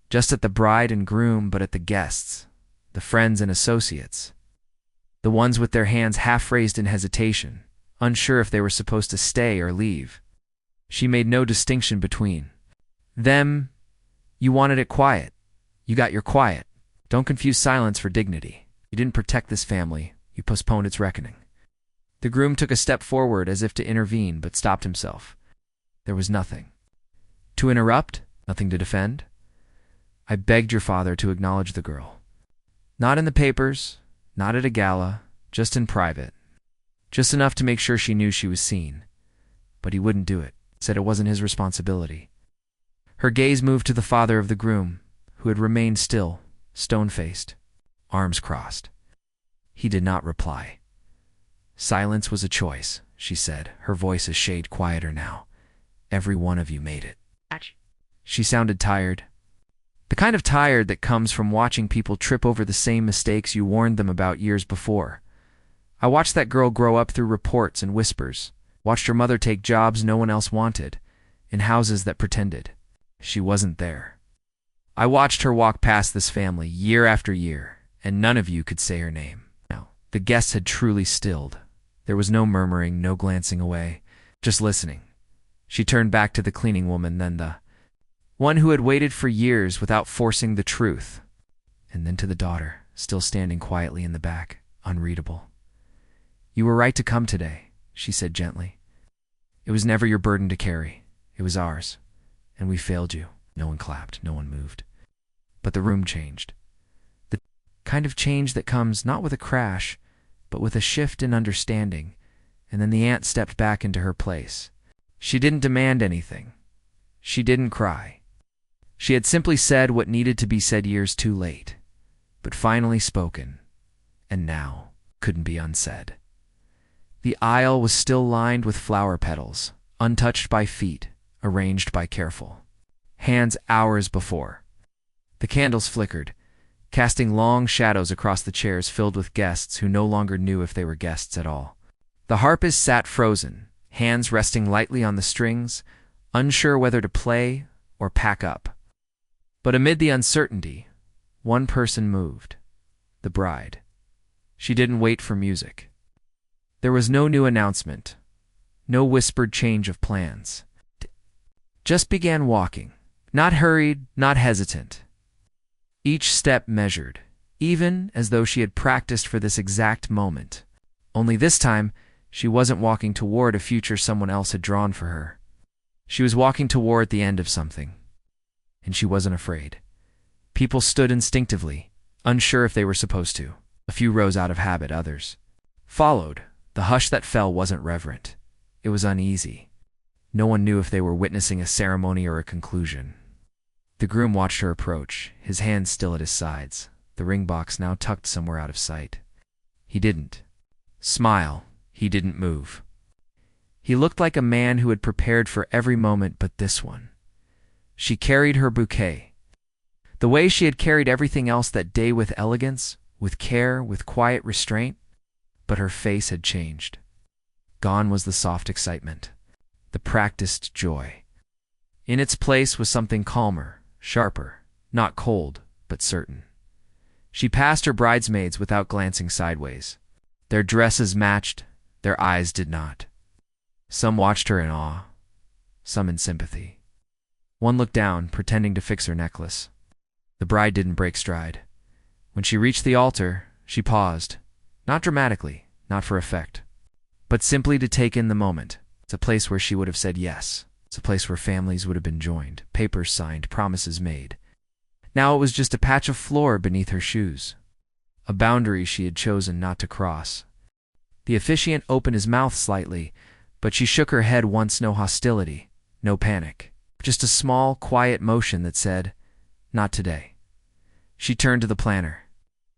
just at the bride and groom, but at the guests, the friends and associates. The ones with their hands half raised in hesitation, unsure if they were supposed to stay or leave. She made no distinction between them. You wanted it quiet. You got your quiet. Don't confuse silence for dignity. You didn't protect this family. You postponed its reckoning. The groom took a step forward as if to intervene, but stopped himself. There was nothing to interrupt, nothing to defend. I begged your father to acknowledge the girl. Not in the papers, not at a gala, just in private. Just enough to make sure she knew she was seen. But he wouldn't do it, said it wasn't his responsibility. Her gaze moved to the father of the groom, who had remained still, stone-faced, arms crossed. He did not reply. Silence was a choice, she said, her voice a shade quieter now. Every one of you made it. She sounded tired. The kind of tired that comes from watching people trip over the same mistakes you warned them about years before. I watched that girl grow up through reports and whispers, watched her mother take jobs no one else wanted, in houses that pretended she wasn't there. I watched her walk past this family year after year, and none of you could say her name. Now, the guests had truly stilled. There was no murmuring, no glancing away, just listening. She turned back to the cleaning woman, then the one who had waited for years without forcing the truth, and then to the daughter, still standing quietly in the back, unreadable. You were right to come today, she said gently. It was never your burden to carry. It was ours, and we failed you. No one clapped, no one moved. But the room changed. The kind of change that comes not with a crash, but with a shift in understanding, and then the aunt stepped back into her place. She didn't demand anything. She didn't cry. She had simply said what needed to be said years too late, but finally spoken, and now couldn't be unsaid. The aisle was still lined with flower petals, untouched by feet, arranged by careful hands hours before. The candles flickered, casting long shadows across the chairs filled with guests who no longer knew if they were guests at all. The harpist sat frozen, hands resting lightly on the strings, unsure whether to play or pack up. But amid the uncertainty, one person moved: the bride. She didn't wait for music. There was no new announcement, no whispered change of plans. Just began walking, not hurried, not hesitant. Each step measured, even as though she had practiced for this exact moment. Only this time, she wasn't walking toward a future someone else had drawn for her. She was walking toward the end of something. And she wasn't afraid. People stood instinctively, unsure if they were supposed to. A few rose out of habit, others followed. The hush that fell wasn't reverent. It was uneasy. No one knew if they were witnessing a ceremony or a conclusion. The groom watched her approach, his hands still at his sides, the ring box now tucked somewhere out of sight. He didn't smile. He didn't move. He looked like a man who had prepared for every moment but this one. She carried her bouquet, the way she had carried everything else that day, with elegance, with care, with quiet restraint. But her face had changed. Gone was the soft excitement, the practiced joy. In its place was something calmer, sharper, not cold, but certain. She passed her bridesmaids without glancing sideways. Their dresses matched, their eyes did not. Some watched her in awe, some in sympathy. One looked down, pretending to fix her necklace. The bride didn't break stride. When she reached the altar, she paused, not dramatically, not for effect, but simply to take in the moment. It's a place where she would have said yes. It's a place where families would have been joined, papers signed, promises made. Now it was just a patch of floor beneath her shoes, a boundary she had chosen not to cross. The officiant opened his mouth slightly, but she shook her head once. No hostility, no panic, just a small, quiet motion that said, "Not today." She turned to the planner,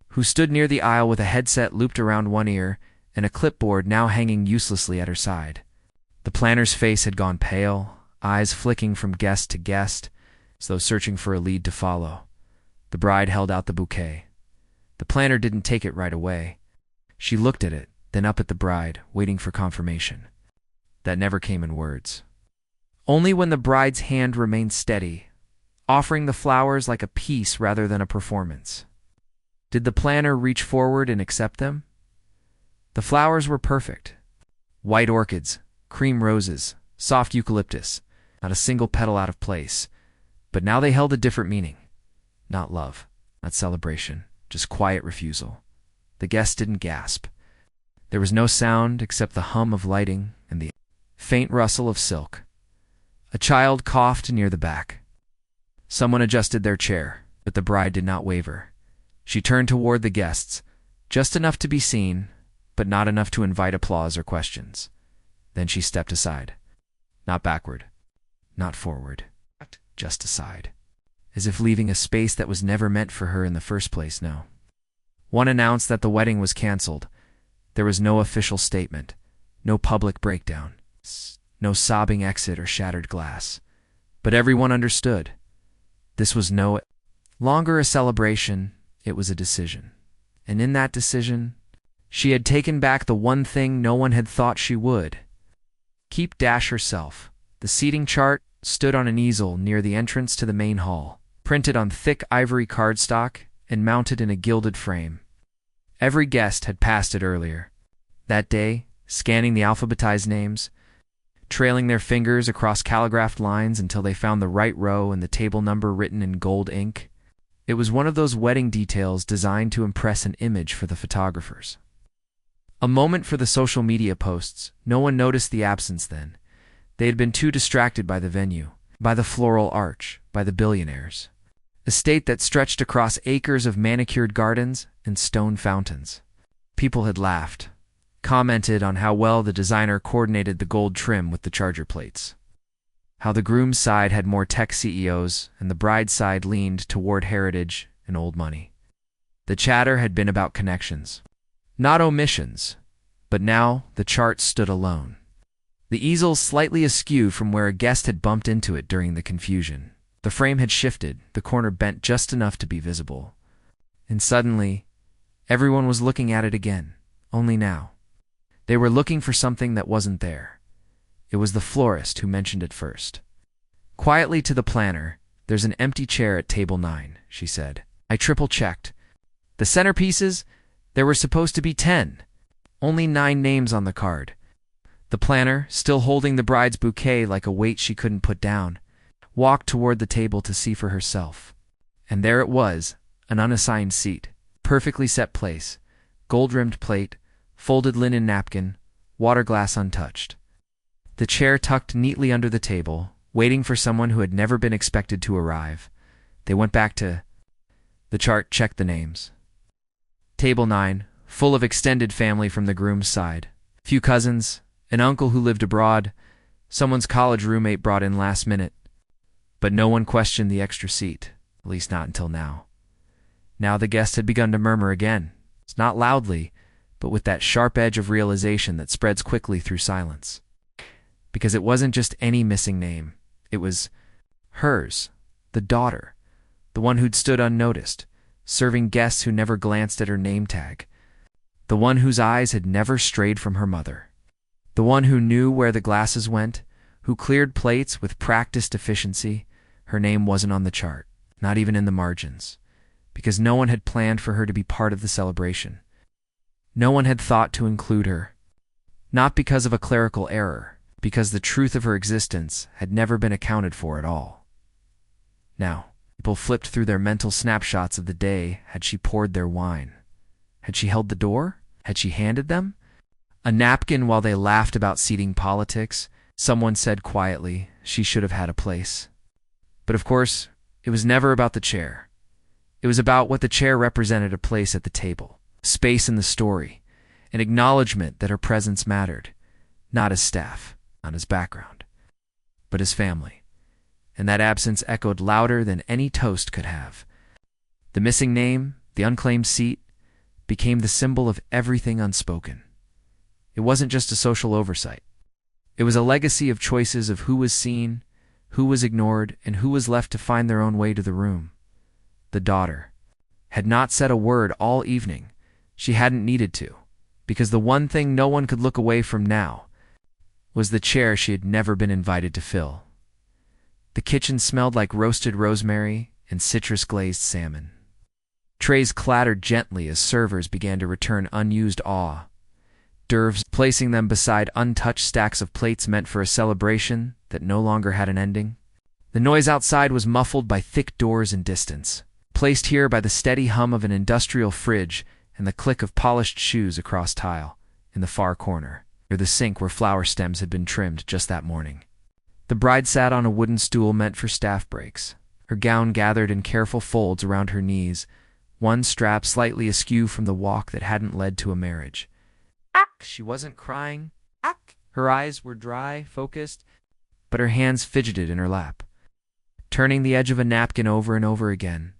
who stood near the aisle with a headset looped around one ear and a clipboard now hanging uselessly at her side. The planner's face had gone pale, eyes flicking from guest to guest, as though searching for a lead to follow. The bride held out the bouquet. The planner didn't take it right away. She looked at it, then up at the bride, waiting for confirmation. That never came in words. Only when the bride's hand remained steady, offering the flowers like a piece rather than a performance. Did the planner reach forward and accept them? The flowers were perfect. White orchids, cream roses, soft eucalyptus, not a single petal out of place. But now they held a different meaning. Not love, not celebration, just quiet refusal. The guests didn't gasp. There was no sound except the hum of lighting and the faint rustle of silk. A child coughed near the back. Someone adjusted their chair, but the bride did not waver. She turned toward the guests, just enough to be seen, but not enough to invite applause or questions. Then she stepped aside. Not backward, not forward, just aside, as if leaving a space that was never meant for her in the first place. No. One announced that the wedding was canceled. There was no official statement, no public breakdown, no sobbing exit or shattered glass. But everyone understood. This was no longer a celebration, it was a decision. And in that decision, she had taken back the one thing no one had thought she would. Keep herself. The seating chart stood on an easel near the entrance to the main hall, printed on thick ivory cardstock and mounted in a gilded frame. Every guest had passed it earlier. That day, scanning the alphabetized names, trailing their fingers across calligraphed lines until they found the right row and the table number written in gold ink. It was one of those wedding details designed to impress an image for the photographers. A moment for the social media posts. No one noticed the absence then. They had been too distracted by the venue, by the floral arch, by the Billionaires. A state that stretched across acres of manicured gardens and stone fountains. People had laughed, commented on how well the designer coordinated the gold trim with the charger plates, how the groom's side had more tech CEOs and the bride's side leaned toward heritage and old money. The chatter had been about connections, not omissions, but now the chart stood alone. The easel slightly askew from where a guest had bumped into it during the confusion. The frame had shifted, the corner bent just enough to be visible. And suddenly, everyone was looking at it again, only now. They were looking for something that wasn't there. It was the florist who mentioned it first. Quietly to the planner, "There's an empty chair at table 9, she said. I triple-checked. The centerpieces? There were supposed to be 10. Only 9 names on the card. The planner, still holding the bride's bouquet like a weight she couldn't put down, walked toward the table to see for herself. And there it was, an unassigned seat, perfectly set place, gold-rimmed plate, folded linen napkin, water glass untouched. The chair tucked neatly under the table, waiting for someone who had never been expected to arrive. They went back to the chart, checked the names. Table 9, full of extended family from the groom's side. Few cousins, an uncle who lived abroad, someone's college roommate brought in last minute. But no one questioned the extra seat, at least not until now. Now the guests had begun to murmur again. It's not loudly, but with that sharp edge of realization that spreads quickly through silence. Because it wasn't just any missing name. It was hers, the daughter, the one who'd stood unnoticed, serving guests who never glanced at her name tag, the one whose eyes had never strayed from her mother, the one who knew where the glasses went, who cleared plates with practiced efficiency. Her name wasn't on the chart, not even in the margins, because no one had planned for her to be part of the celebration. No one had thought to include her, not because of a clerical error, because the truth of her existence had never been accounted for at all. Now, people flipped through their mental snapshots of the day. Had she poured their wine? Had she held the door? Had she handed them a napkin while they laughed about seating politics? Someone said quietly she should have had a place. But of course, it was never about the chair. It was about what the chair represented: a place at the table, space in the story, an acknowledgement that her presence mattered, not as staff, not as background, but as family. And that absence echoed louder than any toast could have. The missing name, the unclaimed seat, became the symbol of everything unspoken. It wasn't just a social oversight. It was a legacy of choices of who was seen, who was ignored, and who was left to find their own way to the room. The daughter had not said a word all evening. She hadn't needed to, because the one thing no one could look away from now was the chair she had never been invited to fill. The kitchen smelled like roasted rosemary and citrus-glazed salmon. Trays clattered gently as servers began to return unused awe. Dervs placing them beside untouched stacks of plates meant for a celebration that no longer had an ending. The noise outside was muffled by thick doors and distance, placed here by the steady hum of an industrial fridge and the click of polished shoes across tile in the far corner, near the sink where flower stems had been trimmed just that morning. The bride sat on a wooden stool meant for staff breaks, her gown gathered in careful folds around her knees, one strap slightly askew from the walk that hadn't led to a marriage. She wasn't crying. Her eyes were dry, focused, but her hands fidgeted in her lap, turning the edge of a napkin over and over again.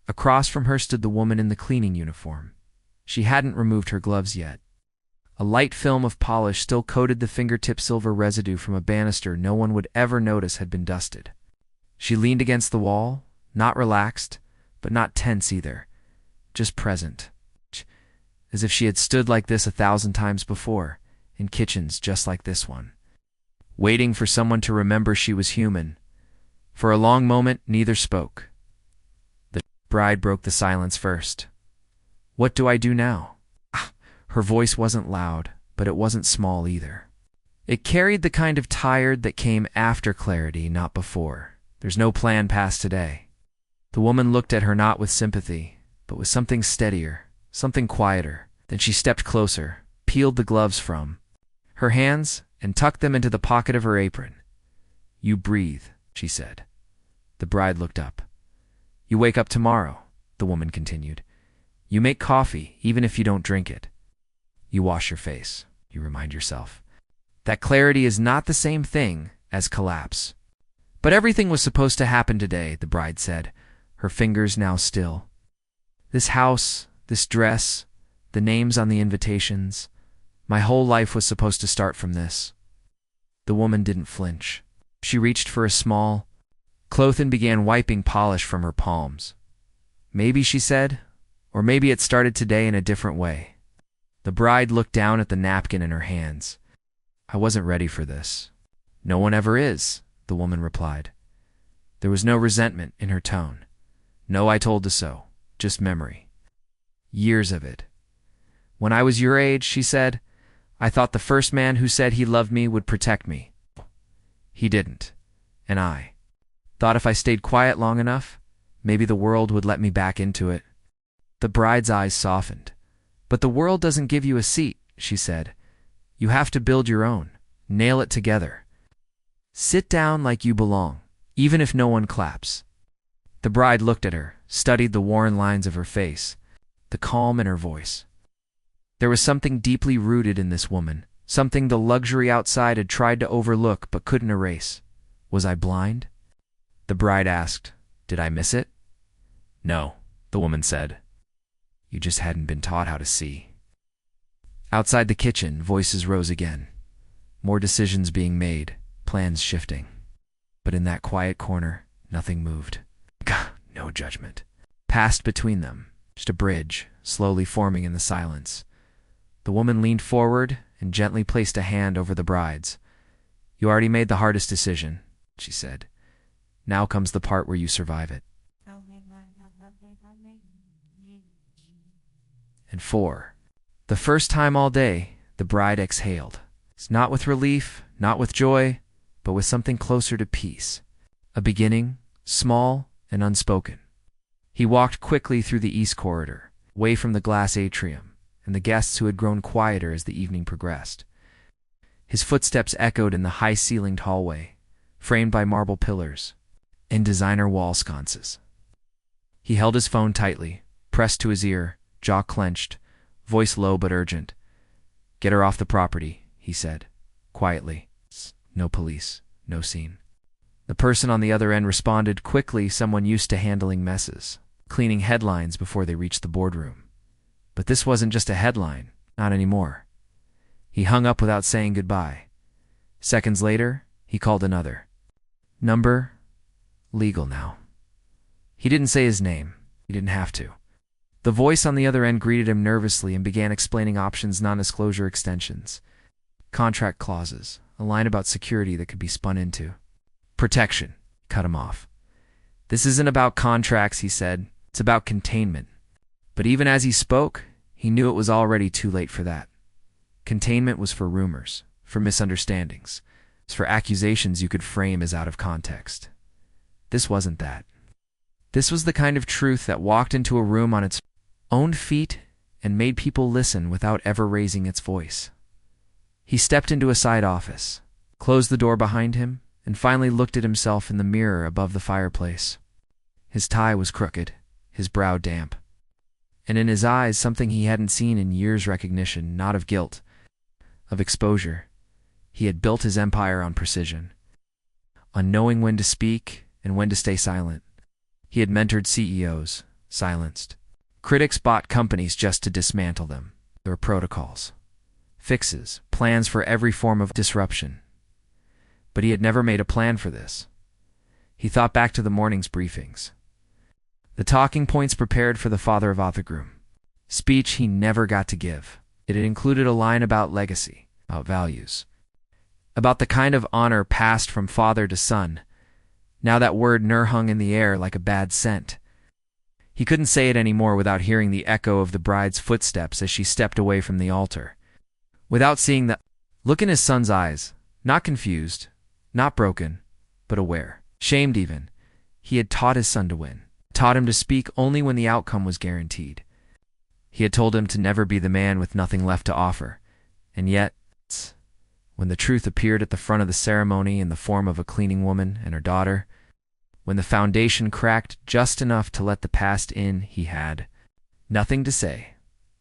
Across from her stood the woman in the cleaning uniform. She hadn't removed her gloves yet. A light film of polish still coated the fingertip silver residue from a banister no one would ever notice had been dusted. She leaned against the wall, not relaxed, but not tense either, just present, as if she had stood like this 1,000 times before, in kitchens just like this one, waiting for someone to remember she was human. For a long moment, neither spoke. The bride broke the silence first. "What do I do now?" Her voice wasn't loud, but it wasn't small either. It carried the kind of tired that came after clarity, not before. "There's no plan past today." The woman looked at her not with sympathy, but with something steadier, something quieter. Then she stepped closer, peeled the gloves from her hands, and tucked them into the pocket of her apron. "You breathe," she said. The bride looked up. "You wake up tomorrow," the woman continued. "You make coffee, even if you don't drink it. You wash your face," you remind yourself. That clarity is not the same thing as collapse. "But everything was supposed to happen today," the bride said, her fingers now still. "This house, this dress, the names on the invitations, my whole life was supposed to start from this." The woman didn't flinch. She reached for a small cloth and began wiping polish from her palms. "Maybe," she said, "or maybe it started today in a different way." The bride looked down at the napkin in her hands. I wasn't ready for this. No one ever is, the woman replied. There was no resentment in her tone. No, I told you so. Just memory. Years of it. When I was your age, she said, I thought the first man who said he loved me would protect me. He didn't. And I thought if I stayed quiet long enough, maybe the world would let me back into it. The bride's eyes softened. But the world doesn't give you a seat, she said. You have to build your own. Nail it together. Sit down like you belong, even if no one claps. The bride looked at her, studied the worn lines of her face, the calm in her voice. There was something deeply rooted in this woman, something the luxury outside had tried to overlook but couldn't erase. Was I blind? The bride asked. Did I miss it? No, the woman said. You just hadn't been taught how to see. Outside the kitchen, voices rose again. More decisions being made, plans shifting. But in that quiet corner, nothing moved. No judgment. Passed between them, just a bridge, slowly forming in the silence. The woman leaned forward and gently placed a hand over the bride's. You already made the hardest decision, she said. Now comes the part where you survive it. And 4. The first time all day, the bride exhaled. It's not with relief, not with joy, but with something closer to peace. A beginning, small and unspoken. He walked quickly through the east corridor, away from the glass atrium, and the guests who had grown quieter as the evening progressed. His footsteps echoed in the high-ceilinged hallway, framed by marble pillars and designer wall sconces. He held his phone tightly, pressed to his ear, jaw clenched, voice low but urgent. Get her off the property, he said, quietly. No police, no scene. The person on the other end responded quickly, someone used to handling messes, cleaning headlines before they reached the boardroom. But this wasn't just a headline, not anymore. He hung up without saying goodbye. Seconds later, he called another. Number? Legal now. He didn't say his name. He didn't have to. The voice on the other end greeted him nervously and began explaining options, non-disclosure extensions, contract clauses, a line about security that could be spun into. Protection, cut him off. This isn't about contracts, he said. It's about containment. But even as he spoke, he knew it was already too late for that. Containment was for rumors, for misunderstandings, for accusations you could frame as out of context. This wasn't that. This was the kind of truth that walked into a room on its own feet and made people listen without ever raising its voice. He stepped into a side office, closed the door behind him, and finally looked at himself in the mirror above the fireplace. His tie was crooked, his brow damp, and in his eyes something he hadn't seen in years, recognition, not of guilt, of exposure. He had built his empire on precision, on knowing when to speak and when to stay silent. He had mentored CEOs, silenced. Critics bought companies just to dismantle them. There were protocols, fixes, plans for every form of disruption. But he had never made a plan for this. He thought back to the morning's briefings. The talking points prepared for the father of Othagrum. Speech he never got to give. It had included a line about legacy, about values, about the kind of honor passed from father to son. Now that word hung in the air like a bad scent. He couldn't say it anymore without hearing the echo of the bride's footsteps as she stepped away from the altar. Without seeing the look in his son's eyes, not confused, not broken, but aware, shamed even. He had taught his son to win, taught him to speak only when the outcome was guaranteed. He had told him to never be the man with nothing left to offer. And yet, when the truth appeared at the front of the ceremony in the form of a cleaning woman and her daughter, when the foundation cracked just enough to let the past in, he had nothing to say,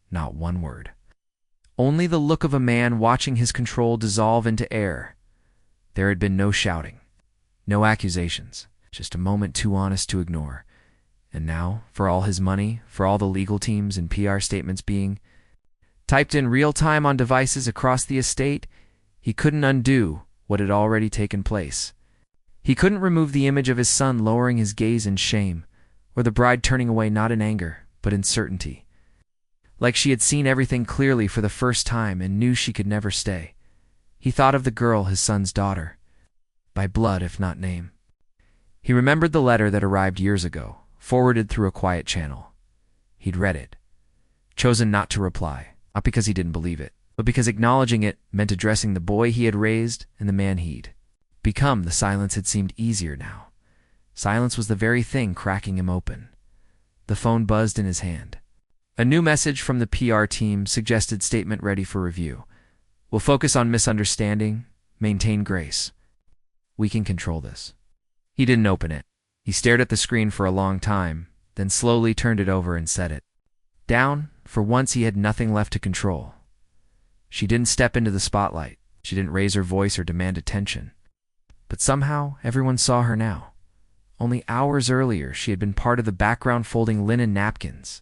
not one word. Only the look of a man watching his control dissolve into air. There had been no shouting, no accusations, just a moment too honest to ignore. And now, for all his money, for all the legal teams and PR statements being typed in real time on devices across the estate, he couldn't undo what had already taken place. He couldn't remove the image of his son lowering his gaze in shame, or the bride turning away not in anger, but in certainty. like she had seen everything clearly for the first time and knew she could never stay. He thought of the girl, his son's daughter, by blood if not name. He remembered the letter that arrived years ago, forwarded through a quiet channel. He'd read it, chosen not to reply, not because he didn't believe it, but because acknowledging it meant addressing the boy he had raised and the man he'd become. The silence had seemed easier now. Silence was the very thing cracking him open. The phone buzzed in his hand. A new message from the PR team suggested statement ready for review. We'll focus on misunderstanding, maintain grace. We can control this. He didn't open it. He stared at the screen for a long time, then slowly turned it over and set it down. For once he had nothing left to control. She didn't step into the spotlight. She didn't raise her voice or demand attention. But somehow, everyone saw her now. Only hours earlier, she had been part of the background folding linen napkins.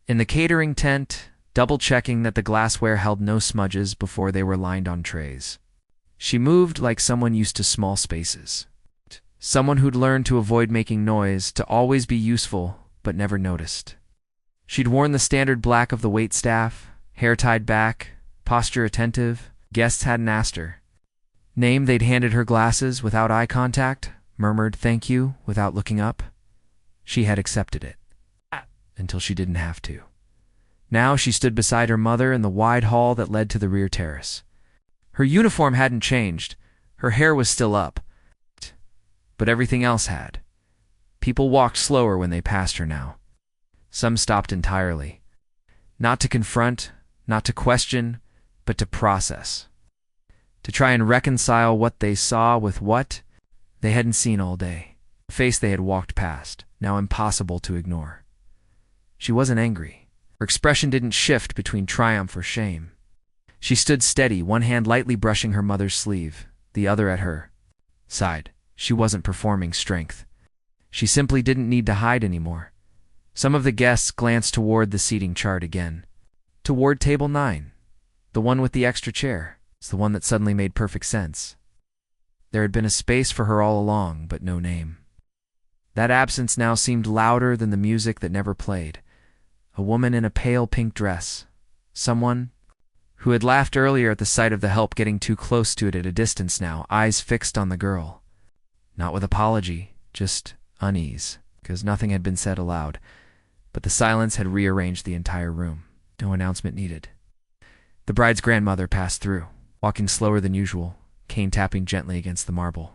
In the catering tent, double-checking that the glassware held no smudges before they were lined on trays. She moved like someone used to small spaces. Someone who'd learned to avoid making noise, to always be useful, but never noticed. She'd worn the standard black of the waitstaff, hair tied back, posture attentive. Guests hadn't asked her name. They'd handed her glasses without eye contact, murmured thank you without looking up. She had accepted it, until she didn't have to. Now she stood beside her mother in the wide hall that led to the rear terrace. Her uniform hadn't changed. Her hair was still up. But everything else had. People walked slower when they passed her now. Some stopped entirely. Not to confront, not to question, but to process. To try and reconcile what they saw with what they hadn't seen all day. A face they had walked past, now impossible to ignore. She wasn't angry. Her expression didn't shift between triumph or shame. She stood steady, one hand lightly brushing her mother's sleeve, the other at her side. She wasn't performing strength. She simply didn't need to hide anymore. Some of the guests glanced toward the seating chart again. Toward table 9, the one with the extra chair. It's the one that suddenly made perfect sense. There had been a space for her all along, but no name. That absence now seemed louder than the music that never played. A woman in a pale pink dress. Someone who had laughed earlier at the sight of the help getting too close to it at a distance now, eyes fixed on the girl. Not with apology, just unease, because nothing had been said aloud. But the silence had rearranged the entire room. No announcement needed. The bride's grandmother passed through, walking slower than usual, cane tapping gently against the marble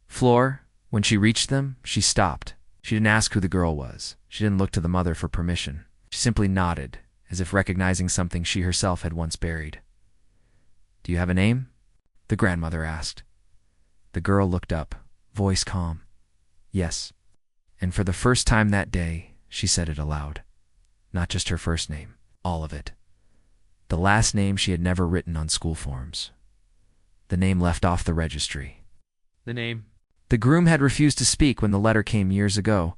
floor. When she reached them, she stopped. She didn't ask who the girl was. She didn't look to the mother for permission. She simply nodded, as if recognizing something she herself had once buried. "Do you have a name?" the grandmother asked. The girl looked up, voice calm. "Yes." And for the first time that day, she said it aloud. Not just her first name, all of it. The last name she had never written on school forms. The name left off the registry. The name. The groom had refused to speak when the letter came years ago.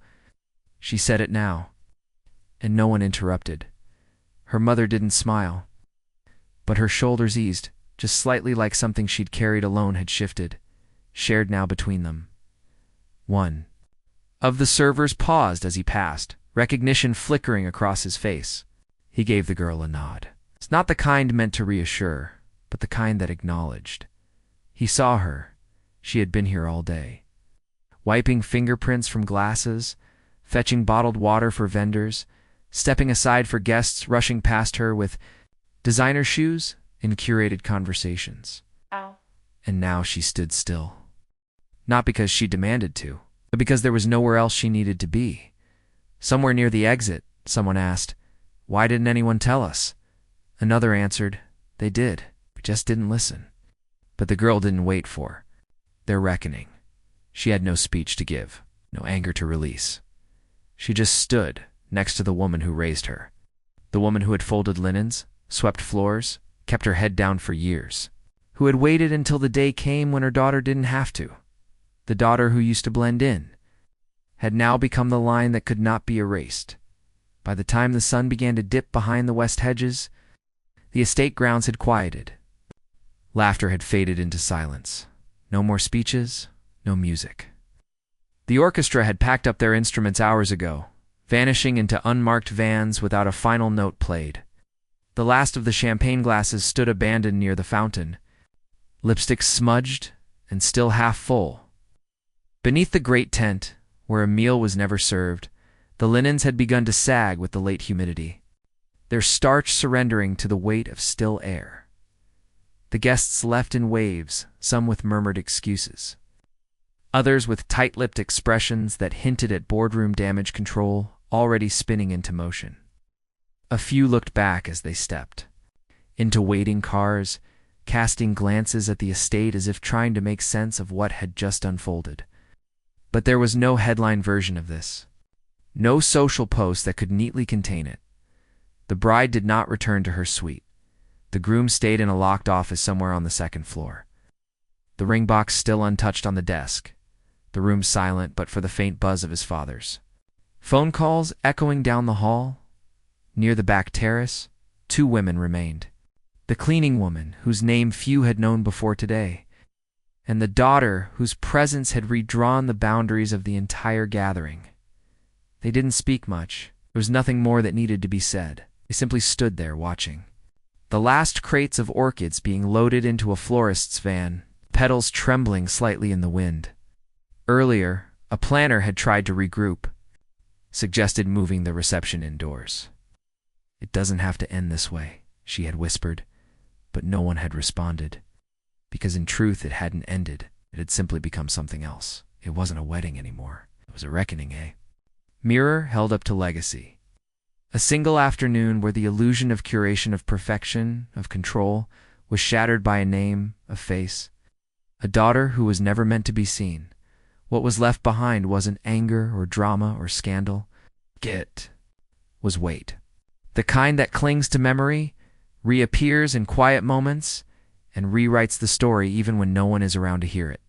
She said it now. And no one interrupted. Her mother didn't smile. But her shoulders eased, just slightly, like something she'd carried alone had shifted, shared now between them. One of the servers paused as he passed, recognition flickering across his face. He gave the girl a nod. It's not the kind meant to reassure, but the kind that acknowledged. He saw her. She had been here all day. Wiping fingerprints from glasses, fetching bottled water for vendors, stepping aside for guests rushing past her with designer shoes and curated conversations. Ow. And now she stood still. Not because she demanded to, but because there was nowhere else she needed to be. Somewhere near the exit, someone asked, "Why didn't anyone tell us?" Another answered, "They did. We just didn't listen." But the girl didn't wait for their reckoning. She had no speech to give, no anger to release. She just stood next to the woman who raised her. The woman who had folded linens, swept floors, kept her head down for years. Who had waited until the day came when her daughter didn't have to. The daughter who used to blend in had now become the line that could not be erased. By the time the sun began to dip behind the west hedges, the estate grounds had quieted. Laughter had faded into silence. No more speeches, no music. The orchestra had packed up their instruments hours ago, vanishing into unmarked vans without a final note played. The last of the champagne glasses stood abandoned near the fountain, lipstick smudged and still half full. Beneath the great tent, where a meal was never served, the linens had begun to sag with the late humidity, their starch surrendering to the weight of still air. The guests left in waves, some with murmured excuses, others with tight-lipped expressions that hinted at boardroom damage control already spinning into motion. A few looked back as they stepped into waiting cars, casting glances at the estate as if trying to make sense of what had just unfolded. But there was no headline version of this, no social post that could neatly contain it. The bride did not return to her suite. The groom stayed in a locked office somewhere on the second floor. The ring box still untouched on the desk, the room silent but for the faint buzz of his father's. Phone calls echoing down the hall. Near the back terrace, 2 women remained. The cleaning woman, whose name few had known before today, and the daughter whose presence had redrawn the boundaries of the entire gathering. They didn't speak much. There was nothing more that needed to be said. They simply stood there watching. The last crates of orchids being loaded into a florist's van, petals trembling slightly in the wind. Earlier, a planner had tried to regroup, suggested moving the reception indoors. "It doesn't have to end this way," she had whispered, but no one had responded. Because in truth it hadn't ended. It had simply become something else. It wasn't a wedding anymore. It was a reckoning, eh? Mirror held up to legacy. A single afternoon where the illusion of curation, of perfection, of control, was shattered by a name, a face, a daughter who was never meant to be seen. What was left behind wasn't anger or drama or scandal. It was weight. The kind that clings to memory, reappears in quiet moments, and rewrites the story even when no one is around to hear it.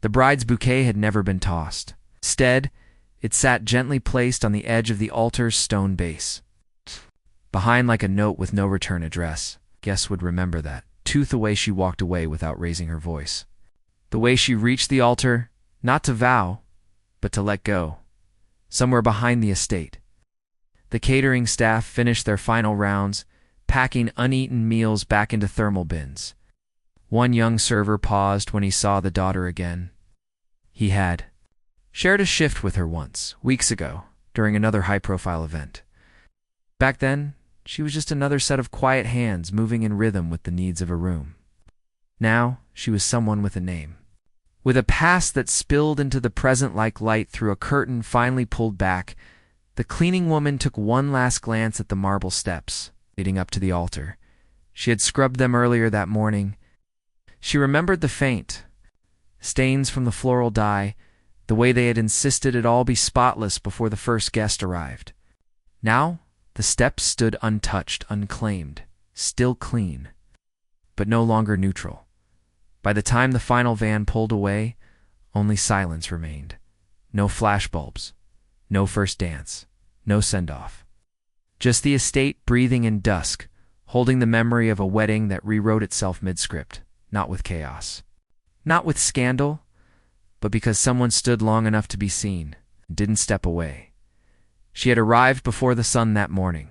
The bride's bouquet had never been tossed. Instead, it sat gently placed on the edge of the altar's stone base. Behind like a note with no return address. Guests would remember that. Tooth away she walked away without raising her voice. The way she reached the altar, not to vow, but to let go. Somewhere behind the estate. The catering staff finished their final rounds, packing uneaten meals back into thermal bins. One young server paused when he saw the daughter again. He had shared a shift with her once, weeks ago, during another high-profile event. Back then, she was just another set of quiet hands moving in rhythm with the needs of a room. Now, she was someone with a name. With a past that spilled into the present like light through a curtain finally pulled back, the cleaning woman took one last glance at the marble steps leading up to the altar. She had scrubbed them earlier that morning. She remembered the faint stains from the floral dye, the way they had insisted it all be spotless before the first guest arrived. Now, the steps stood untouched, unclaimed, still clean, but no longer neutral. By the time the final van pulled away, only silence remained. No flashbulbs, no first dance, no send-off. Just the estate breathing in dusk, holding the memory of a wedding that rewrote itself mid-script, not with chaos, not with scandal, but because someone stood long enough to be seen and didn't step away. She had arrived before the sun that morning,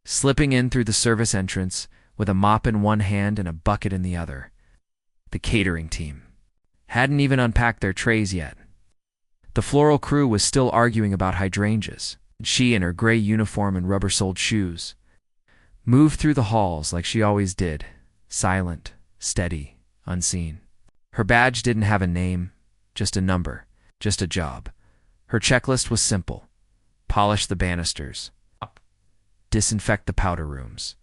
slipping in through the service entrance with a mop in one hand and a bucket in the other. The catering team hadn't even unpacked their trays yet. The floral crew was still arguing about hydrangeas. She, in her gray uniform and rubber-soled shoes, moved through the halls like she always did, silent, steady, unseen. Her badge didn't have a name, just a number, just a job. Her checklist was simple. Polish the banisters, disinfect the powder rooms,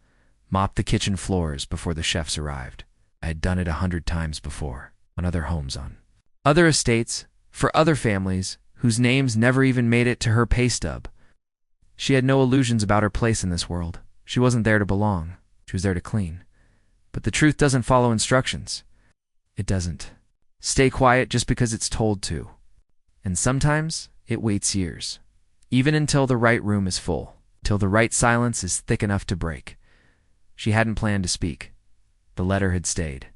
mop the kitchen floors before the chefs arrived. I had done it 100 times before, on other homes, on other estates, for other families whose names never even made it to her pay stub. She had no illusions about her place in this world. She wasn't there to belong. She was there to clean. But the truth doesn't follow instructions. It doesn't stay quiet just because it's told to. And sometimes it waits years, even until the right room is full, till the right silence is thick enough to break. She hadn't planned to speak. The letter had stayed,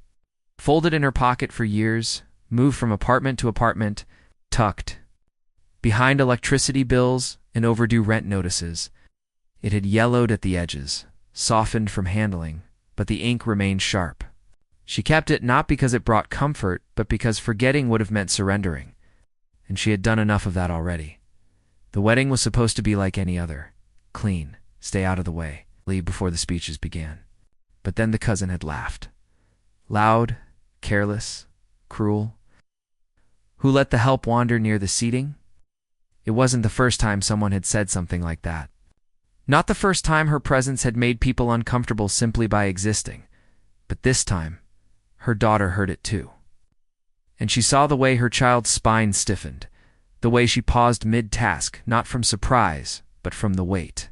folded in her pocket for years, moved from apartment to apartment, tucked behind electricity bills and overdue rent notices. It had yellowed at the edges, softened from handling, but the ink remained sharp. She kept it not because it brought comfort, but because forgetting would have meant surrendering, and she had done enough of that already. The wedding was supposed to be like any other, clean, stay out of the way, leave before the speeches began. But then the cousin had laughed. Loud, careless, cruel. Who let the help wander near the seating? It wasn't the first time someone had said something like that. Not the first time her presence had made people uncomfortable simply by existing, but this time, her daughter heard it too. And she saw the way her child's spine stiffened, the way she paused mid-task, not from surprise, but from the weight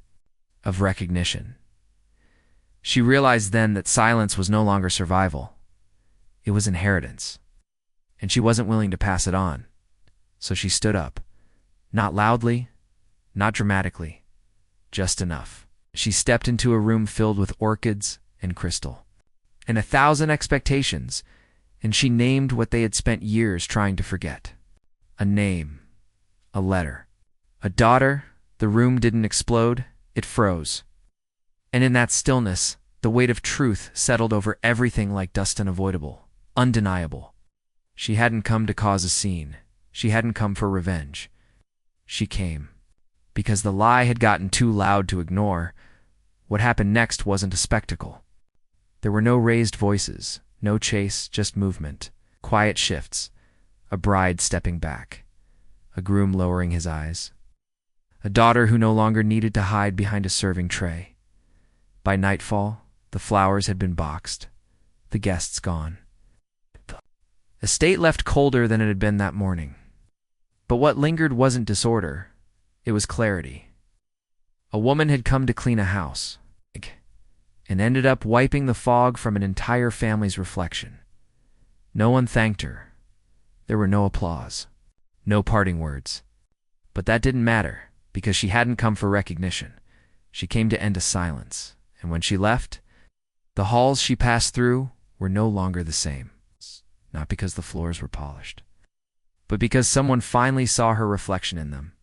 of recognition. She realized then that silence was no longer survival. It was inheritance, and she wasn't willing to pass it on. So she stood up, not loudly, not dramatically, just enough. She stepped into a room filled with orchids and crystal, and 1,000 expectations, and she named what they had spent years trying to forget. A name, a letter, a daughter. The room didn't explode, it froze. And in that stillness, the weight of truth settled over everything like dust, unavoidable, undeniable. She hadn't come to cause a scene. She hadn't come for revenge. She came because the lie had gotten too loud to ignore. What happened next wasn't a spectacle. There were no raised voices, no chase, just movement, quiet shifts, a bride stepping back, a groom lowering his eyes, a daughter who no longer needed to hide behind a serving tray. By nightfall, the flowers had been boxed, the guests gone. The estate left colder than it had been that morning. But what lingered wasn't disorder, it was clarity. A woman had come to clean a house, and ended up wiping the fog from an entire family's reflection. No one thanked her. There were no applause, no parting words. But that didn't matter, because she hadn't come for recognition. She came to end a silence, and when she left, the halls she passed through were no longer the same. Not because the floors were polished, but because someone finally saw her reflection in them.